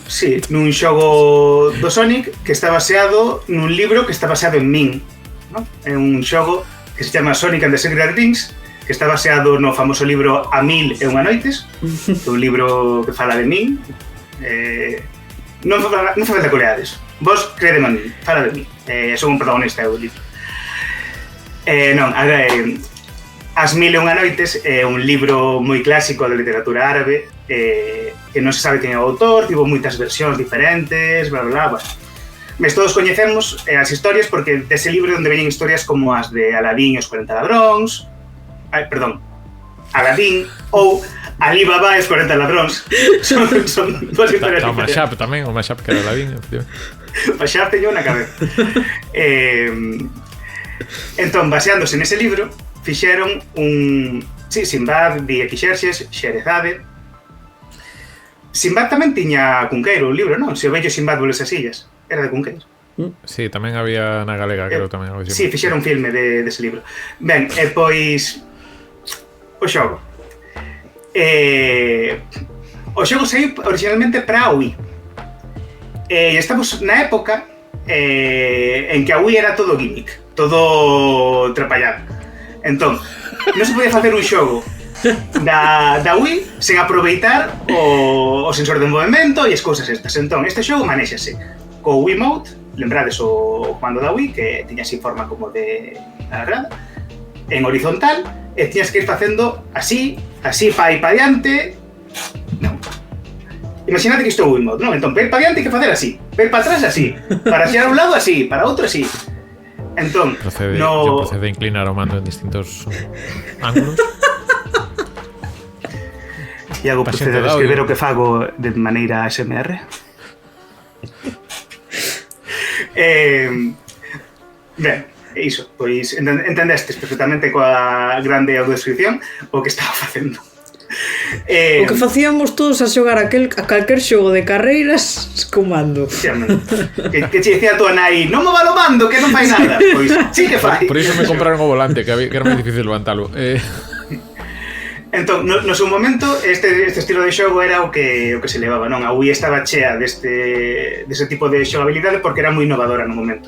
Speaker 3: xogo do Sonic que está baseado nun libro que está baseado en min, ¿no? É un xogo que se chama Sonic and the Secret Rings, que está baseado no famoso libro A 1001 noites, que é un libro que fala de min. Non fa falta que leades. Vos credeme a mí, fala de min. Son un protagonista do libro. Non, As Mil e unha noites é un libro moi clásico da literatura árabe que non se sabe quen é o autor, tivo moitas versións diferentes, bla, bla, bla. Mas todos coñecemos as historias porque dese libro onde veñen historias como as de Aladín e os 40 ladróns, Aladín ou Ali Baba e os 40 ladróns. Son duas historias
Speaker 1: O
Speaker 3: diferentes.
Speaker 1: Mashup tamén, o Mashup que era Aladín.
Speaker 3: O Mashup teño na cabeza. Entón, baseándose nese libro, fixeron un... Sí, Sinbad, di Xerxes, Xerezade. Sinbad tamén tiña Cunqueiro, un libro, non? Se o vello Sinbad volves as illas, era de Cunqueiro.
Speaker 1: Sí, tamén había na galega, creo tamén.
Speaker 3: Sí, fixeron un filme dese libro. Ben, e pois... O xogo. O xogo saiu originalmente para a Wii. E estamos na época en que a Wii era todo gimmick, todo trapallado. Entón, non se podía facer un xogo da Wii sen aproveitar o sensor de movimento e as cousas estas. Entón, este xogo manéxase co Wiimote, lembrades o comando da Wii que tiña así forma como de agrada, en horizontal, e tiñas que ir facendo así pa ir pa diante. Non. Imagínate que isto é o Wiimote, non? Entón, pa ir pa diante hai que facer así, pa ir pa atrás así, para xerar un lado así, para outro así. Entón,
Speaker 1: procede a inclinar o mando en distintos ángulos.
Speaker 3: Iago procede a describir o que fago de maneira ASMR. Ben, iso, pois entendestes perfectamente coa grande audiodescripción o que estaba facendo.
Speaker 2: O que facíamos todos a xogar a calquer xogo de carreiras comando.
Speaker 3: Que che dicía a tua nai, non me va lo mando, que non fai nada. Pois sí que fai.
Speaker 1: Por iso me compraron o volante, que era moi difícil levantalo.
Speaker 3: Entón, no seu momento, este estilo de xogo era o que se levaba, non? A Wii estaba chea dese tipo de xogabilidade porque era moi innovadora no momento.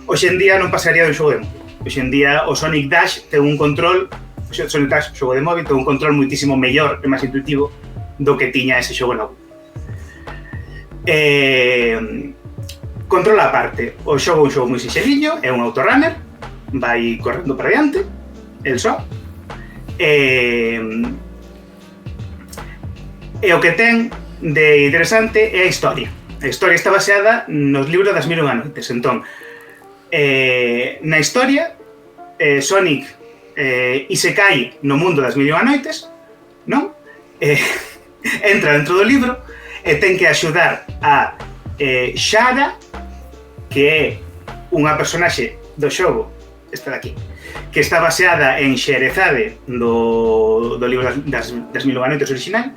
Speaker 3: Hoxe en día non pasaría de un xogo de móvil. Hoxe en día o Sonic Dash ten un control, o Sonic Dash, xogo de móvil, ten un control moitísimo mellor e máis intuitivo do que tiña ese xogo novo. Control a parte, o xogo é un xogo moi sinxeliño, é un autorunner, vai correndo para diante, el só. E o que ten de interesante é a historia. A historia está baseada nos libros das Mil e unha noites. Entón, na historia, Sonic isekai no mundo das Mil e unha noites, non? Entra dentro do libro e ten que axudar a Shara, que é unha personaxe do xogo, esta daqui, que está baseada en Xerezade do libro das Mil e unha noites original,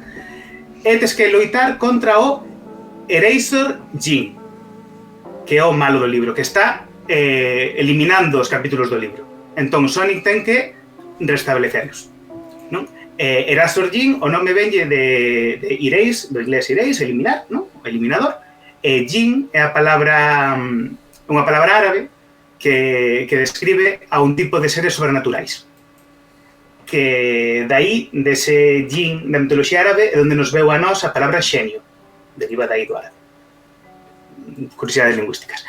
Speaker 3: e tes que loitar contra o Erasor Jin, que é o malo do libro, que está eliminando os capítulos do libro. Entón Sonic ten que restablecelos, non? Erasor Jin, o nome venlle de erase, do inglés erase, eliminar, non? O eliminador. Jin é a palabra, unha palabra árabe que describe a un tipo de seres sobrenaturais. Que dai, dese Jin da mitoloxía árabe, é onde nos veu a nós a palabra xenio. Deriva dai do árabe. Curiosidades lingüísticas.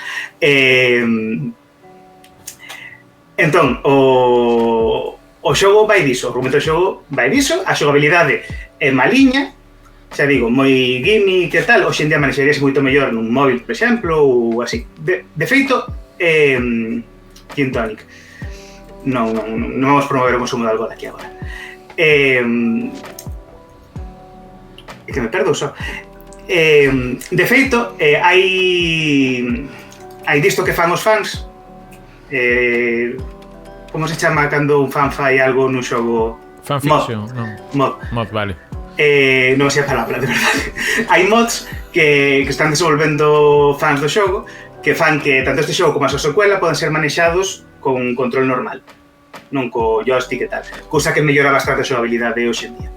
Speaker 3: Entón, o xogo vai diso, o argumento do xogo vai diso, a xogabilidade é maliña, xa digo, moi gimmick e tal, hoxe en día manexaríase moito mellor nun móvil, por exemplo, ou así. De feito, Gin Tonic. Non vamos promover o consumo de alcohol aquí agora. É que me perdo só. De feito, hai disto que fan os fans. Como se chama cando un fan fai algo nun xogo?
Speaker 1: Fanfiction, non. Mod, vale.
Speaker 3: Non sei a palabra, de verdade. Hai mods que están desenvolvendo fans do xogo que fan que tanto este xogo como a súa secuela poden ser manexados con control normal, non co joystick e tal, cousa que mellora bastante a xogabilidade hoxe en día.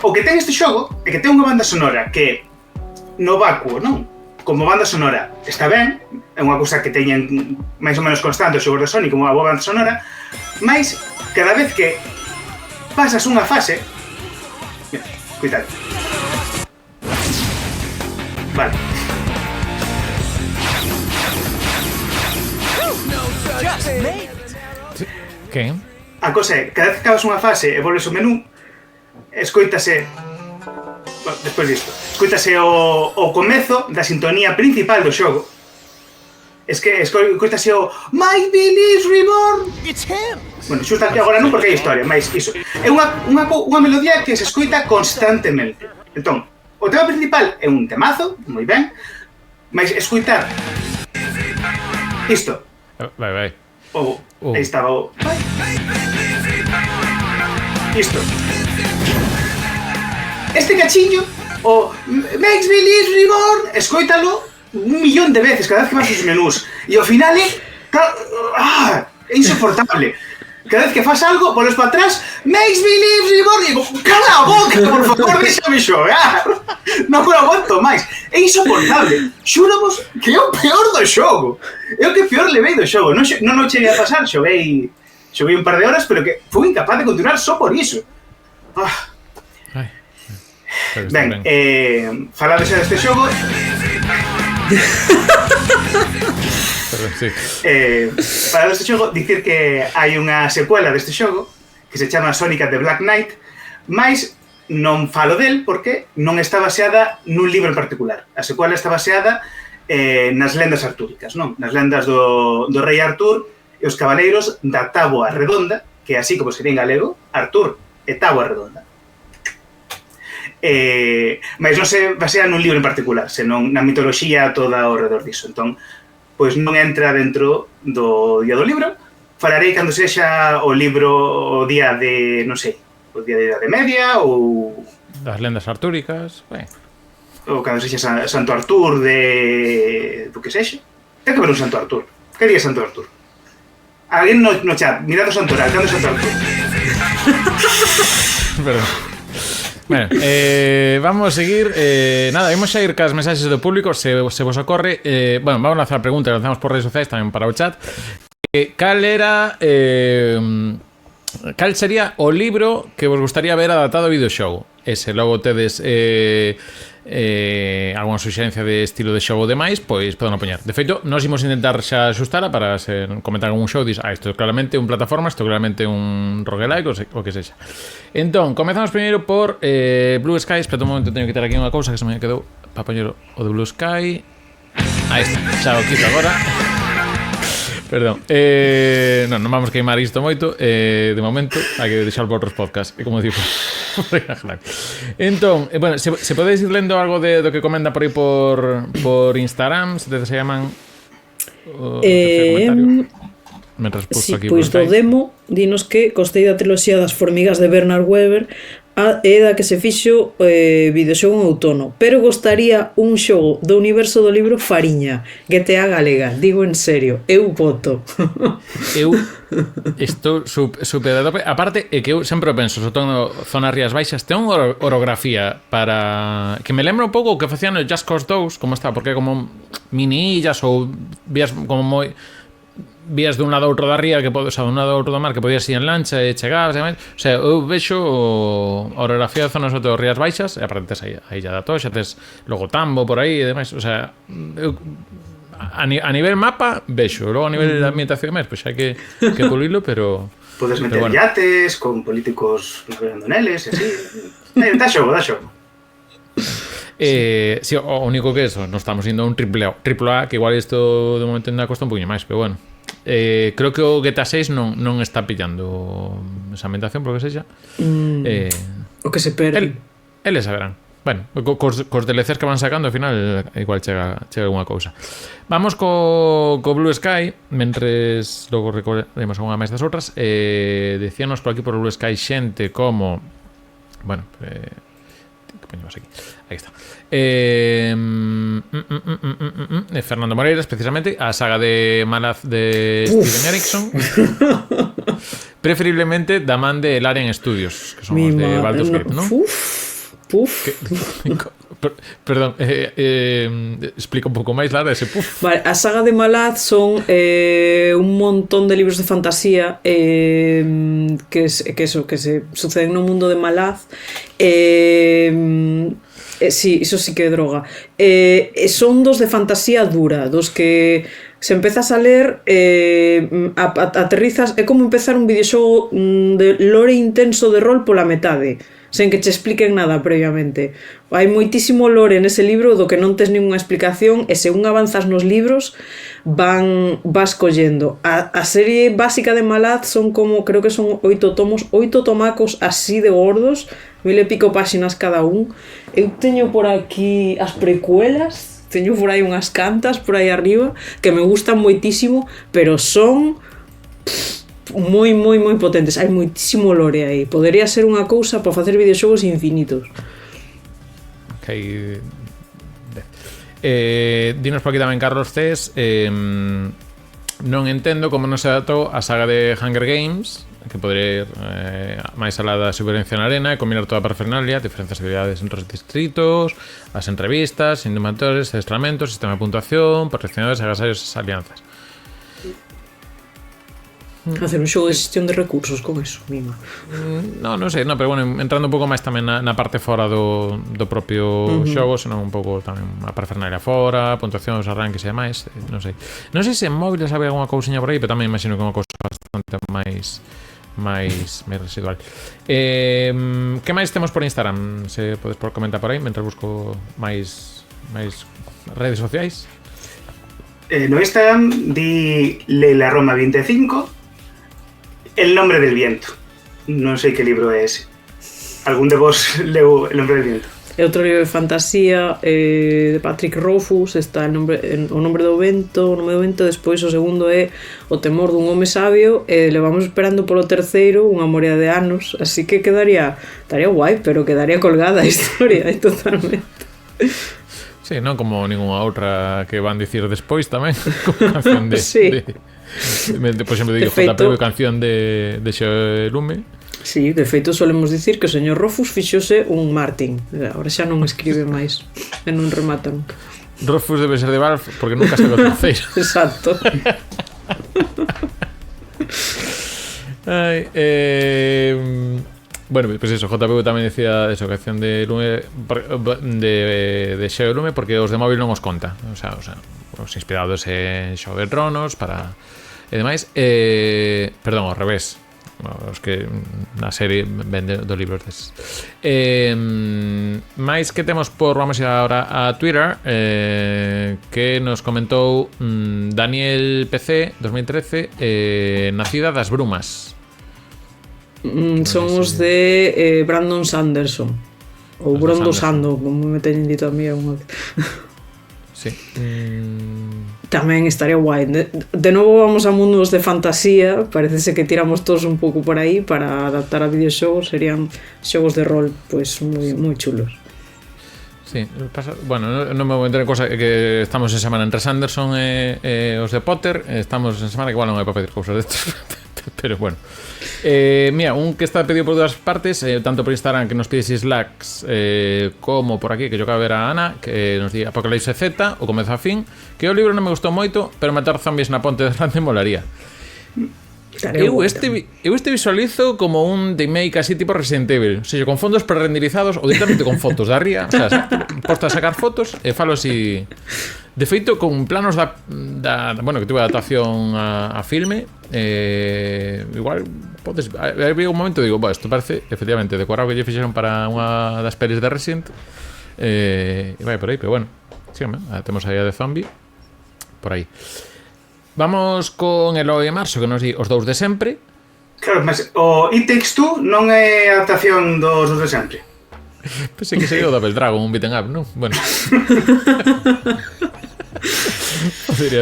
Speaker 3: O que ten este xogo é que ten unha banda sonora que no vacuo, non? Como banda sonora está ben, é unha cousa que teñen máis ou menos constante os xogos de Sonic como a boa banda sonora, mas cada vez que pasas unha fase, mira, cuidado. Vale.
Speaker 1: Que?
Speaker 3: A cosa é, cada vez que acabas unha fase e volves ao menú, escoítase... Bueno, despois disto. Escoítase o comezo da sintonía principal do xogo. Escoítase o My Beliefs Reborn.
Speaker 4: It's him!
Speaker 3: Bueno, xusta aquí agora non porque hai historia, mas iso. É unha melodía que se escoita constantemente. Entón, o tema principal é un temazo, moi ben, mas escoitar isto.
Speaker 1: Vai.
Speaker 3: Aí estaba o... Isto. Este cachiño, o Makes Me Live Reborn, escoítalo 1.000.000 de veces cada vez que vas aos menús. E ao final é... é insoportable. Cada vez que faz algo, volves para atrás, Makes Me Live Reborn, e digo, cala a boca, por favor, déxame xogar. Non me aguanto máis. É insoportable. Xúramos que é o peor do xogo. É o que peor levei do xogo. Non o cheguei a pasar, xoguei un par de horas, pero que fui incapaz de continuar só por iso. Ben, falado xa deste xogo...
Speaker 1: Sí.
Speaker 3: Para este xogo, dicir que hai unha secuela deste xogo que se chama Sonic and the Black Knight, mas non falo del porque non está baseada nun libro en particular. A secuela está baseada nas lendas artúricas, non? Nas lendas do rei Artur e os cabaleiros da Táboa Redonda, que así como sería en galego, Artur e Táboa Redonda. Mas non se basea nun libro en particular, senón na mitoloxía toda ao redor diso. Entón, pois non entra dentro do día do libro. Falarei cando sexa o libro o día de, non sei, o día de Idade Media ou...
Speaker 1: Das lendas artúricas,
Speaker 3: ou cando sexa Santo Artur do que sexa. Ten que ver un Santo Artur. Que día é Santo Artur? Alguén no chat, mirad o santoral, cando é Santo Artur?
Speaker 1: Perdón. Bueno, vamos a seguir. Nada, vamos a ir cas mensaxes do público. Se vos ocorre, bueno, vamos a lanzar preguntas, lanzamos por redes sociais tamén para o chat. Cal sería o libro que vos gustaría ver adaptado a videoxogo? Ese, logo tedes algunha suxerencia de estilo de xogo demais, pois poden poñer. De feito, nós imos intentar xa axustala para comentar algún xogo. Dis, isto é claramente un plataforma, isto é claramente un roguelike, o que sexa. Entón, comezamos primeiro por Blue Sky. Espera un momento, teño que quitar aquí unha cousa que se me quedou para poñer o de Blue Sky. Aí está, xa o quito agora. Perdón, non vamos queimar isto moito. De momento, hai que deixar por outros podcasts. E como digo, entón, bueno, se podedes ir lendo algo do que comenta por aí por Instagram, se te llaman o terceiro comentario.
Speaker 2: Sí, pois do demo dinos que costei da triloxía das formigas de Bernard Weber é da que se fixo videoxogo en outono, pero gostaría un xogo do universo do libro Fariña, GTA galega, digo en serio, eu voto.
Speaker 1: Eu estou super a tope. Aparte, é que eu sempre penso, sobre todo zonas Rías Baixas, ten unha orografía para... que me lembra un pouco o que facían no Just Cause 2, como está, porque é como mini illas ou vías como moi... vías dun lado a outro da ría, que pode, o sea, dun lado a outro do mar, que podías ir en lancha e chegabas e demais. O sea, eu vexo a orografía de zonas sobre todo Rías Baixas, e aparte tes a Illa da Toxa, tes logo Tambo por aí e demais. O sea, eu, a nivel mapa vexo, logo a nivel de ambientación e demais, pois hai que pulilo, pero...
Speaker 3: Podes meter bueno, yates con políticos navegando neles e así. Dá xogo.
Speaker 1: Sí, o único que eso, non estamos indo a un triple A, que igual isto de momento ainda costa un poquinho máis, pero bueno. Creo que o GTA 6 non está pillando esa ambientación, por que sexa.
Speaker 2: O que se perde.
Speaker 1: Eles saberán. Bueno, cos DLCs que van sacando, ao final igual chega alguna cousa. Vamos co Blue Sky, mentres logo recorremos algunha máis das outras. Decíanos por aquí por Blue Sky xente como... Bueno, que poñemos aquí. Aí está. Fernando Moreiras, precisamente, a saga de Malaz de Steven Erikson. Preferiblemente da man de Larian Studios, que son os de Baldur's Gate, ¿no? Perdón, explica un pouco máis, Lara, ese puf.
Speaker 2: Vale, a saga de Malaz son un montón de libros de fantasía que se suceden no mundo de Malaz. Sí, iso sí que é droga. Son dos de fantasía dura, dos que se empezas a ler aterrizas, é como empezar un videoxogo de lore intenso de rol pola metade, sen que che expliquen nada previamente. Hai moitísimo lore nese libro do que non tes ninguna explicación, e según avanzas nos libros vas collendo. A serie básica de Malaz son como, creo que son 8 tomos, 8 tomacos así de gordos, 1000 e pico páxinas cada un. Eu teño por aquí as precuelas, teño por aí unhas cantas por aí arriba que me gustan moitísimo, pero son moi potentes. Hai moitísimo lore aí. Podería ser unha cousa para facer videoxogos infinitos.
Speaker 1: Ok. Dinos por aquí tamén Carlos Cés, non entendo como non se adaptou a saga de Hunger Games, que podería ir máis alá da supervivencia na arena e combinar toda a parafernalia, diferentes habilidades entre os distritos, as entrevistas, indumentores, adestramentos, sistema de puntuación, proteccionadores, agasarios e alianzas.
Speaker 2: Hacer un xogo de xestión de recursos con eso, mima.
Speaker 1: Non sei, pero bueno, entrando un pouco máis tamén na parte fora do propio xogo, senón un pouco tamén a parafernalia fora, puntuación, os arranques e demais, non sei. Non sei se en móviles había alguna cousiña por aí, pero tamén imagino que é unha cousa bastante máis residual. Que máis temos por Instagram? Se podes comentar por aí, mentre busco máis redes sociais.
Speaker 3: No Instagram di Leila Roma 25 El nombre del viento. Non sei que libro é ese. Algún de vos leu El nombre del viento?
Speaker 2: É outro libro de fantasía de Patrick Rothfuss. Está o nombre do vento, despois o segundo é O temor dun home sabio, e levamos esperando polo terceiro unha morea de anos, así que estaría guai, pero quedaría colgada a historia totalmente.
Speaker 1: Sí, non como ninguna outra que van dicir despois tamén, como canción de...
Speaker 2: Sí.
Speaker 1: Por exemplo, digo JP, canción de Xeo Lume.
Speaker 2: Sí, de feito solemos dicir que o señor Rothfuss fixose un Martin. Agora xa non escribe máis e non remata nunca.
Speaker 1: Rothfuss debe ser de Valve porque nunca sacou o terceiro.
Speaker 2: Exacto.
Speaker 1: Ai, bueno, pues eso, JP tamén decía eso, canción de Lume, de Xeo Lume, porque os de móvil non os conta. O sea, os inspirados en Xogo de Tronos para e demais. Perdón, ao revés. Os que na serie vende do libros des. Mais que temos vamos ir agora a Twitter, que nos comentou Daniel PC 2013, Nacida das Brumas.
Speaker 2: Son os de Brandon Sanderson ou Brandon Sando, como me teñen dito a mí unha vez.
Speaker 1: Sí.
Speaker 2: Tamén estaría guai. De novo vamos a mundos de fantasía. Parecese que tiramos todos un pouco por aí para adaptar a videoxogos. Serían xogos de rol pois moi chulos.
Speaker 1: Sí, bueno, non me vou meter en cosa que estamos en semana entre Sanderson e os de Potter. Estamos en semana que igual non hai para pedir cousas destos. Pero bueno, mira, un que está pedido por todas partes, tanto por Instagram, que nos pide Slacks, como por aquí, que yo acabo de ver a Ana, que nos di Apocalipse Z, o Comezo a Fin, que o libro non me gustou moito, pero matar zombies na ponte de Rande molaría. Eu este visualizo como un remake así tipo Resident Evil, o sea, con fondos prerenderizados ou directamente con fotos da ría, o sea, posto a sacar fotos e falo así. De feito, con planos bueno, que tuve adaptación a filme, igual podes, había un momento digo, isto parece efectivamente decorado que lle fixeron para unha das pelis de Resident, e vai por aí, pero bueno, síganme, temos aí a de zombie por aí. Vamos con Eloy e Marzo, que nos di os dous de sempre.
Speaker 3: Claro, mas o It Takes Two non é adaptación dos dous de sempre.
Speaker 1: Pensei que sería o Double Dragon, un beat'em up, non? Bueno.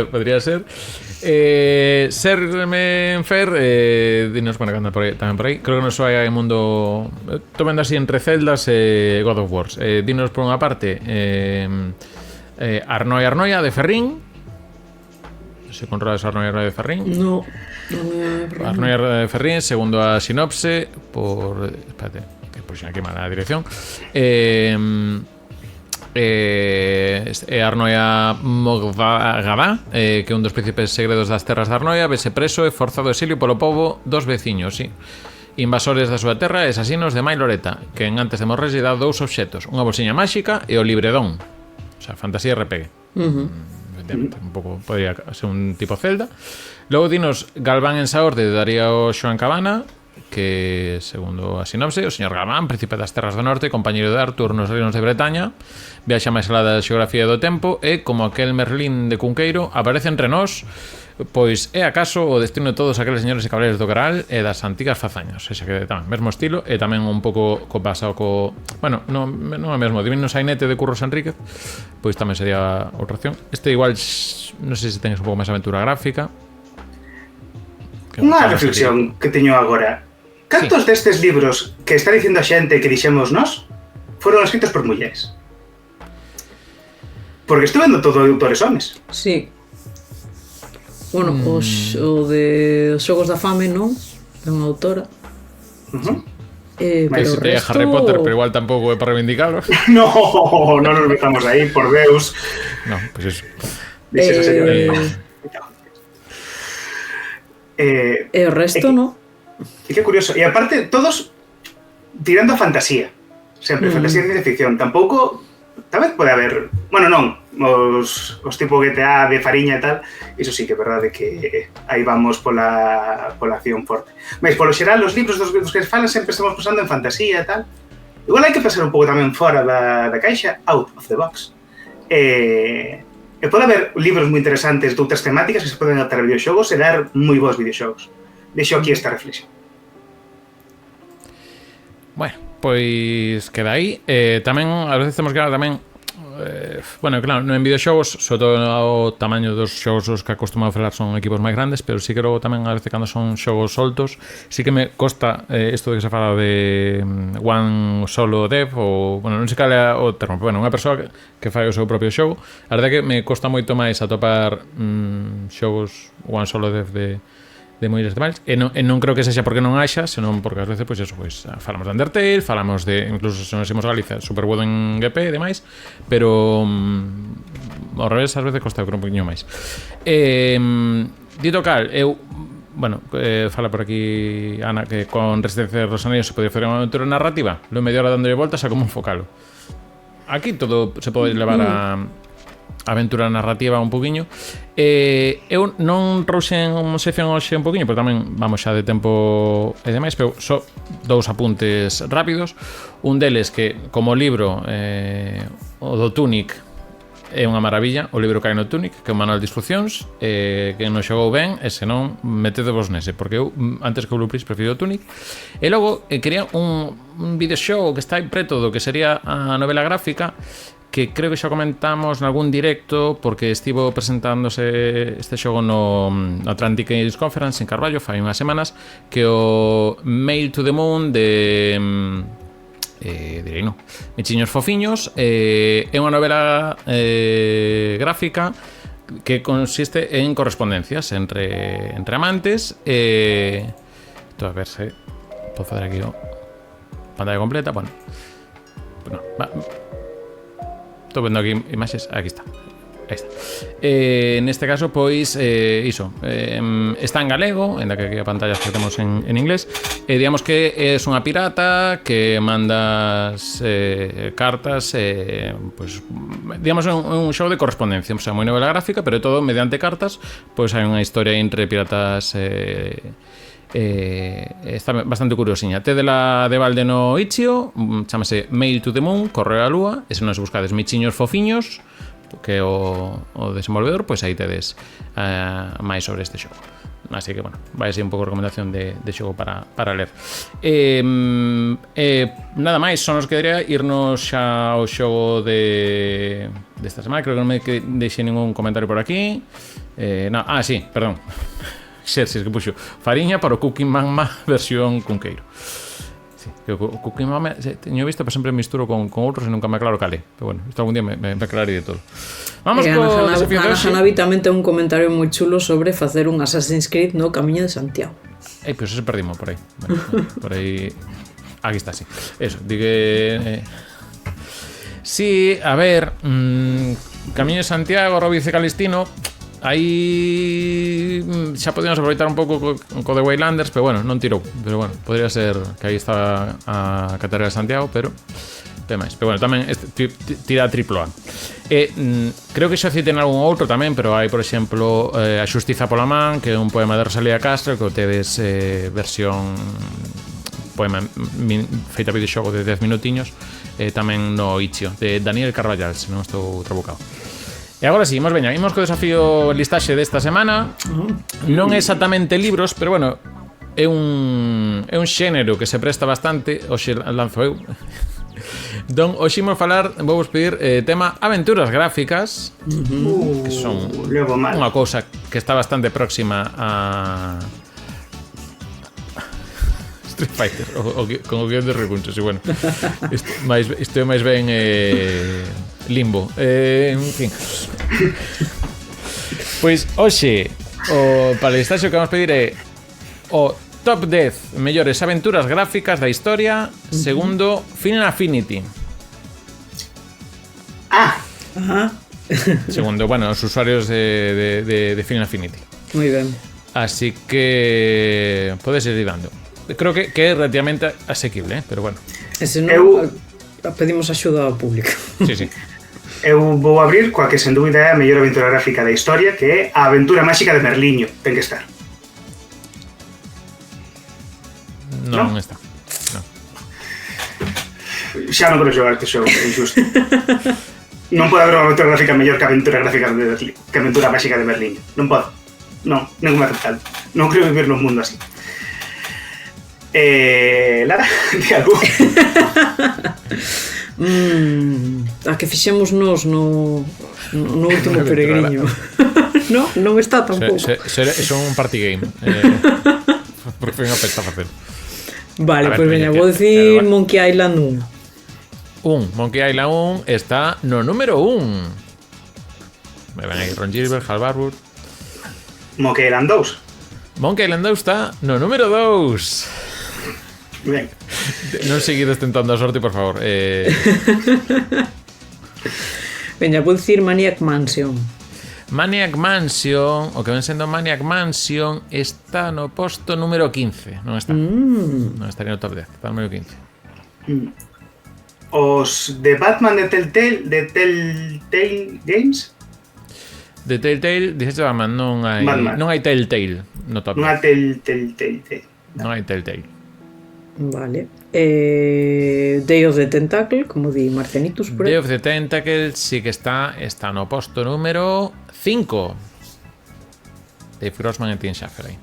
Speaker 1: podría ser. Sermen Fer, dinos, bueno, que anda tamén por aí. Creo que nos vai a mundo tomando así entre Zeldas e God of Wars. Dinos por unha parte Arnoia de Ferrín. Se controlas Arnoia de Ferrín.
Speaker 2: No,
Speaker 1: Arnoia de Ferrín, segundo a sinopse por... Espérate, que por si aquí mala dirección. Arnoia Mogdagada, que é un dos príncipes segredos das terras de Arnoia, vese preso e forzado exilio polo pobo dos veciños, sí. Invasores da súa terra e asasinos de Mai Loreta, que antes de morrer lle dá dous obxetos, unha bolsiña máxica e o libredón. O sea, fantasía RPG. efectivamente. Un pouco podría ser un tipo Zelda. Logo dinos Galván en Saor de Darío Xoan Cabana, que, segundo a sinopse, o señor Galván, príncipe das Terras do Norte, compañeiro de Arthur nos reinos de Bretaña, viaxa máis alá da xeografía do tempo e, como aquel Merlín de Cunqueiro, aparece entre nós, pois é acaso o destino de todos aqueles señores e cabaleiros do Graal e das antigas fazañas. Xa que tamén, mesmo estilo, e tamén un pouco pasado co... Bueno, non é mesmo, Divino Sainete de Curros Enríquez, pois tamén sería outra opción. Este igual, non sei se tenes un pouco máis aventura gráfica.
Speaker 3: Unha reflexión que teño agora. Cantos destes libros que está dicindo a xente que dixemos nós foron escritos por mulleres? Porque estou vendo todo de autores homes.
Speaker 2: Sí. Bueno, o de Os Xogos da Fame, non? É unha autora. Pero o resto...
Speaker 1: Harry Potter, pero igual tampouco é para reivindicarlo.
Speaker 3: No, non nos metamos aí, por Deus.
Speaker 1: No, pois eso.
Speaker 3: Dixe esa señora.
Speaker 2: E o resto, non?
Speaker 3: E que curioso. E aparte, todos tirando a fantasía. Sempre, fantasía e ciencia ficción. Tampouco... Tal vez pode haber... Bueno, non. Os tipo GTA de fariña e tal. Iso sí que é verdade que aí vamos pola acción forte. Mas, polo xeral, os libros dos que falan sempre estamos pensando en fantasía e tal. Igual hai que pensar un pouco tamén fora da caixa, out of the box. E pode haber libros moi interesantes de outras temáticas que se poden adaptar a videoxogos e dar moi bons videoxogos. Deixo aquí esta reflexión.
Speaker 1: Bueno, pois queda aí. Tamén, a veces temos que dar tamén bueno, claro, en videoxogos, sobre todo o tamaño dos xogos os que acostumado a falar son equipos máis grandes, pero sí que logo tamén a veces cando son xogos soltos, sí que me costa isto de que se fala de one solo dev, ou, bueno, non sei cal é o termo, pero, bueno, unha persoa que fai o seu propio xogo. A verdade é que me costa moito máis atopar xogos one solo dev de moitos demais, e non creo que sexa porque non haxa, senón porque ás veces, pois eso, pois falamos de Undertale, falamos de, incluso se nos imos a Galicia, super bueno en GP e demais, pero ao revés, ás veces costa un poquinho máis. Dito cal, eu, bueno, fala por aquí Ana que con Resistencia de Rosanillo se podría fazer unha aventura narrativa, lo media hora dándolle voltas a como enfocalo. Aquí todo se pode levar a aventura narrativa un poquinho. Eu non trouxen unha sección hoxe un poquinho, pero tamén vamos xa de tempo e demais, pero só dous apuntes rápidos. Un deles que, como libro, o do Tunic é unha maravilla, o libro que hai no Tunic, que é un manual de instruccións, que non xogou ben, e se non, metedevos nese, porque eu, antes que o Blue Prince, prefiro o Tunic. E logo, quería un videoxogo que está aí preto do que sería a novela gráfica, que creo que xa comentamos nalgún directo, porque estivo presentándose este xogo no Atlantic Games Conference en Carballo fai unhas semanas, que o Mail to the Moon de direi no, Michiños Fofiños, é unha novela gráfica que consiste en correspondencias entre amantes. Estou a ver se podo fazer aquí o pantalla completa. Bueno, estou vendo aquí imaxes, aquí está. Aí está. Neste caso, pois, iso, está en galego, en da que a pantalla que temos en inglés, digamos que é unha pirata que mandas cartas, pois, digamos, un xogo de correspondencia, o sea, moi novela gráfica, pero todo mediante cartas, pois hai unha historia entre piratas está bastante curiosiña. Tedela de balde no Itch.io, chamase Mail to the Moon, Correo á Lúa, e se non se buscades Michiños Fofiños, que é o desenvolvedor, pois aí tedes máis sobre este xogo. Así que, bueno, vai ser un pouco recomendación de xogo para ler. Nada máis, son os que diría irnos xa ao xogo desta semana. Creo que non me deixei ningún comentario por aquí. Sí, perdón. Xerxes que puxo fariña para o Cooking Mama versión Cunqueiro. Sí, que o Cooking Mama teño visto, pero sempre misturo con outros e nunca me aclaro cale. Pero bueno, isto algún día me aclararei de todo. Vamos co desafío de hoxe.
Speaker 2: Ana Hanabi tamén ten un comentario moi chulo sobre facer un Assassin's Creed no Camiño de Santiago.
Speaker 1: Pero eso se perdimos por aí. Bueno, por aí. Aquí está, sí. Eso, digue. Sí, a ver. Camiño de Santiago, Robice Calistino. Aí xa podíamos aproveitar un pouco co de Waylanders, pero bueno, non tirou. Pero bueno, podría ser que aí está a Catedral de Santiago, pero Ten máis. Pero bueno, tamén tira triplo A. Creo que xa citen algún outro tamén, pero hai, por exemplo, A xustiza pola man, que é un poema de Rosalía Castro, que tedes versión poema feita videoxogo de 10 minutiños, tamén no Ichio, de Daniel Carballal, se non estou trabucado. E agora sí, imos co desafío listaxe desta semana. Non é exactamente libros, pero bueno, é un xénero que se presta bastante. Hoxe lanzo eu. Don, hoxe imos falar, vou vos pedir tema aventuras gráficas, que son unha cousa que está bastante próxima a Street Fighter, con o guión de recunchos. E bueno, isto é máis ben Limbo, en fin. Pois hoxe para o listaxe que vamos pedir é o Top 10 mellores aventuras gráficas da historia segundo Final Affinity. Segundo, bueno, os usuarios de Final Affinity.
Speaker 2: Moi ben.
Speaker 1: Así que podes ir dando. Creo que é relativamente asequible, pero bueno.
Speaker 2: E se non, pedimos axuda ao público.
Speaker 1: Sí, sí.
Speaker 3: Eu vou abrir coa que sen dúbida é a mellor aventura gráfica da historia, que é a aventura máxica de Merliño. Ten que estar.
Speaker 1: Non está. Non.
Speaker 3: Xa non quero xogar este xogo, é injusto. Non pode haber unha aventura gráfica mellor que a aventura gráfica que a aventura máxica de Merliño. Non pode. Non, non me aceptado. Non quero vivir nun mundo así. Lara, di algo.
Speaker 2: A que fixemos nos no último peregriño. Non está tampouco.
Speaker 1: Son un party game. Porque foi unha pesta facer.
Speaker 2: Vale, pois veña, vou dicir Monkey Island 1.
Speaker 1: Monkey Island 1 está no número 1. Me ven aí Ron Gilbert, Hal Barwood.
Speaker 3: Monkey Island 2.
Speaker 1: Monkey Island 2 está no número 2.
Speaker 3: Ben.
Speaker 1: Non seguides tentando a sorte, por favor.
Speaker 2: Veña, vou dicir Maniac Mansion.
Speaker 1: Maniac Mansion, o que ven sendo Maniac Mansion, está no posto número 15. Non está. Non estaría no top 10, está no número 15.
Speaker 3: Os de Batman de Telltale Games?
Speaker 1: De Telltale, dices Batman, non hai Telltale no top 10.
Speaker 3: Non hai Telltale.
Speaker 1: Non hai Telltale.
Speaker 2: Vale. Day of the Tentacle, como di Marcianitus.
Speaker 1: Day of the Tentacle sí que está no posto número 5. Dave Grossman e Tim Schafer aí.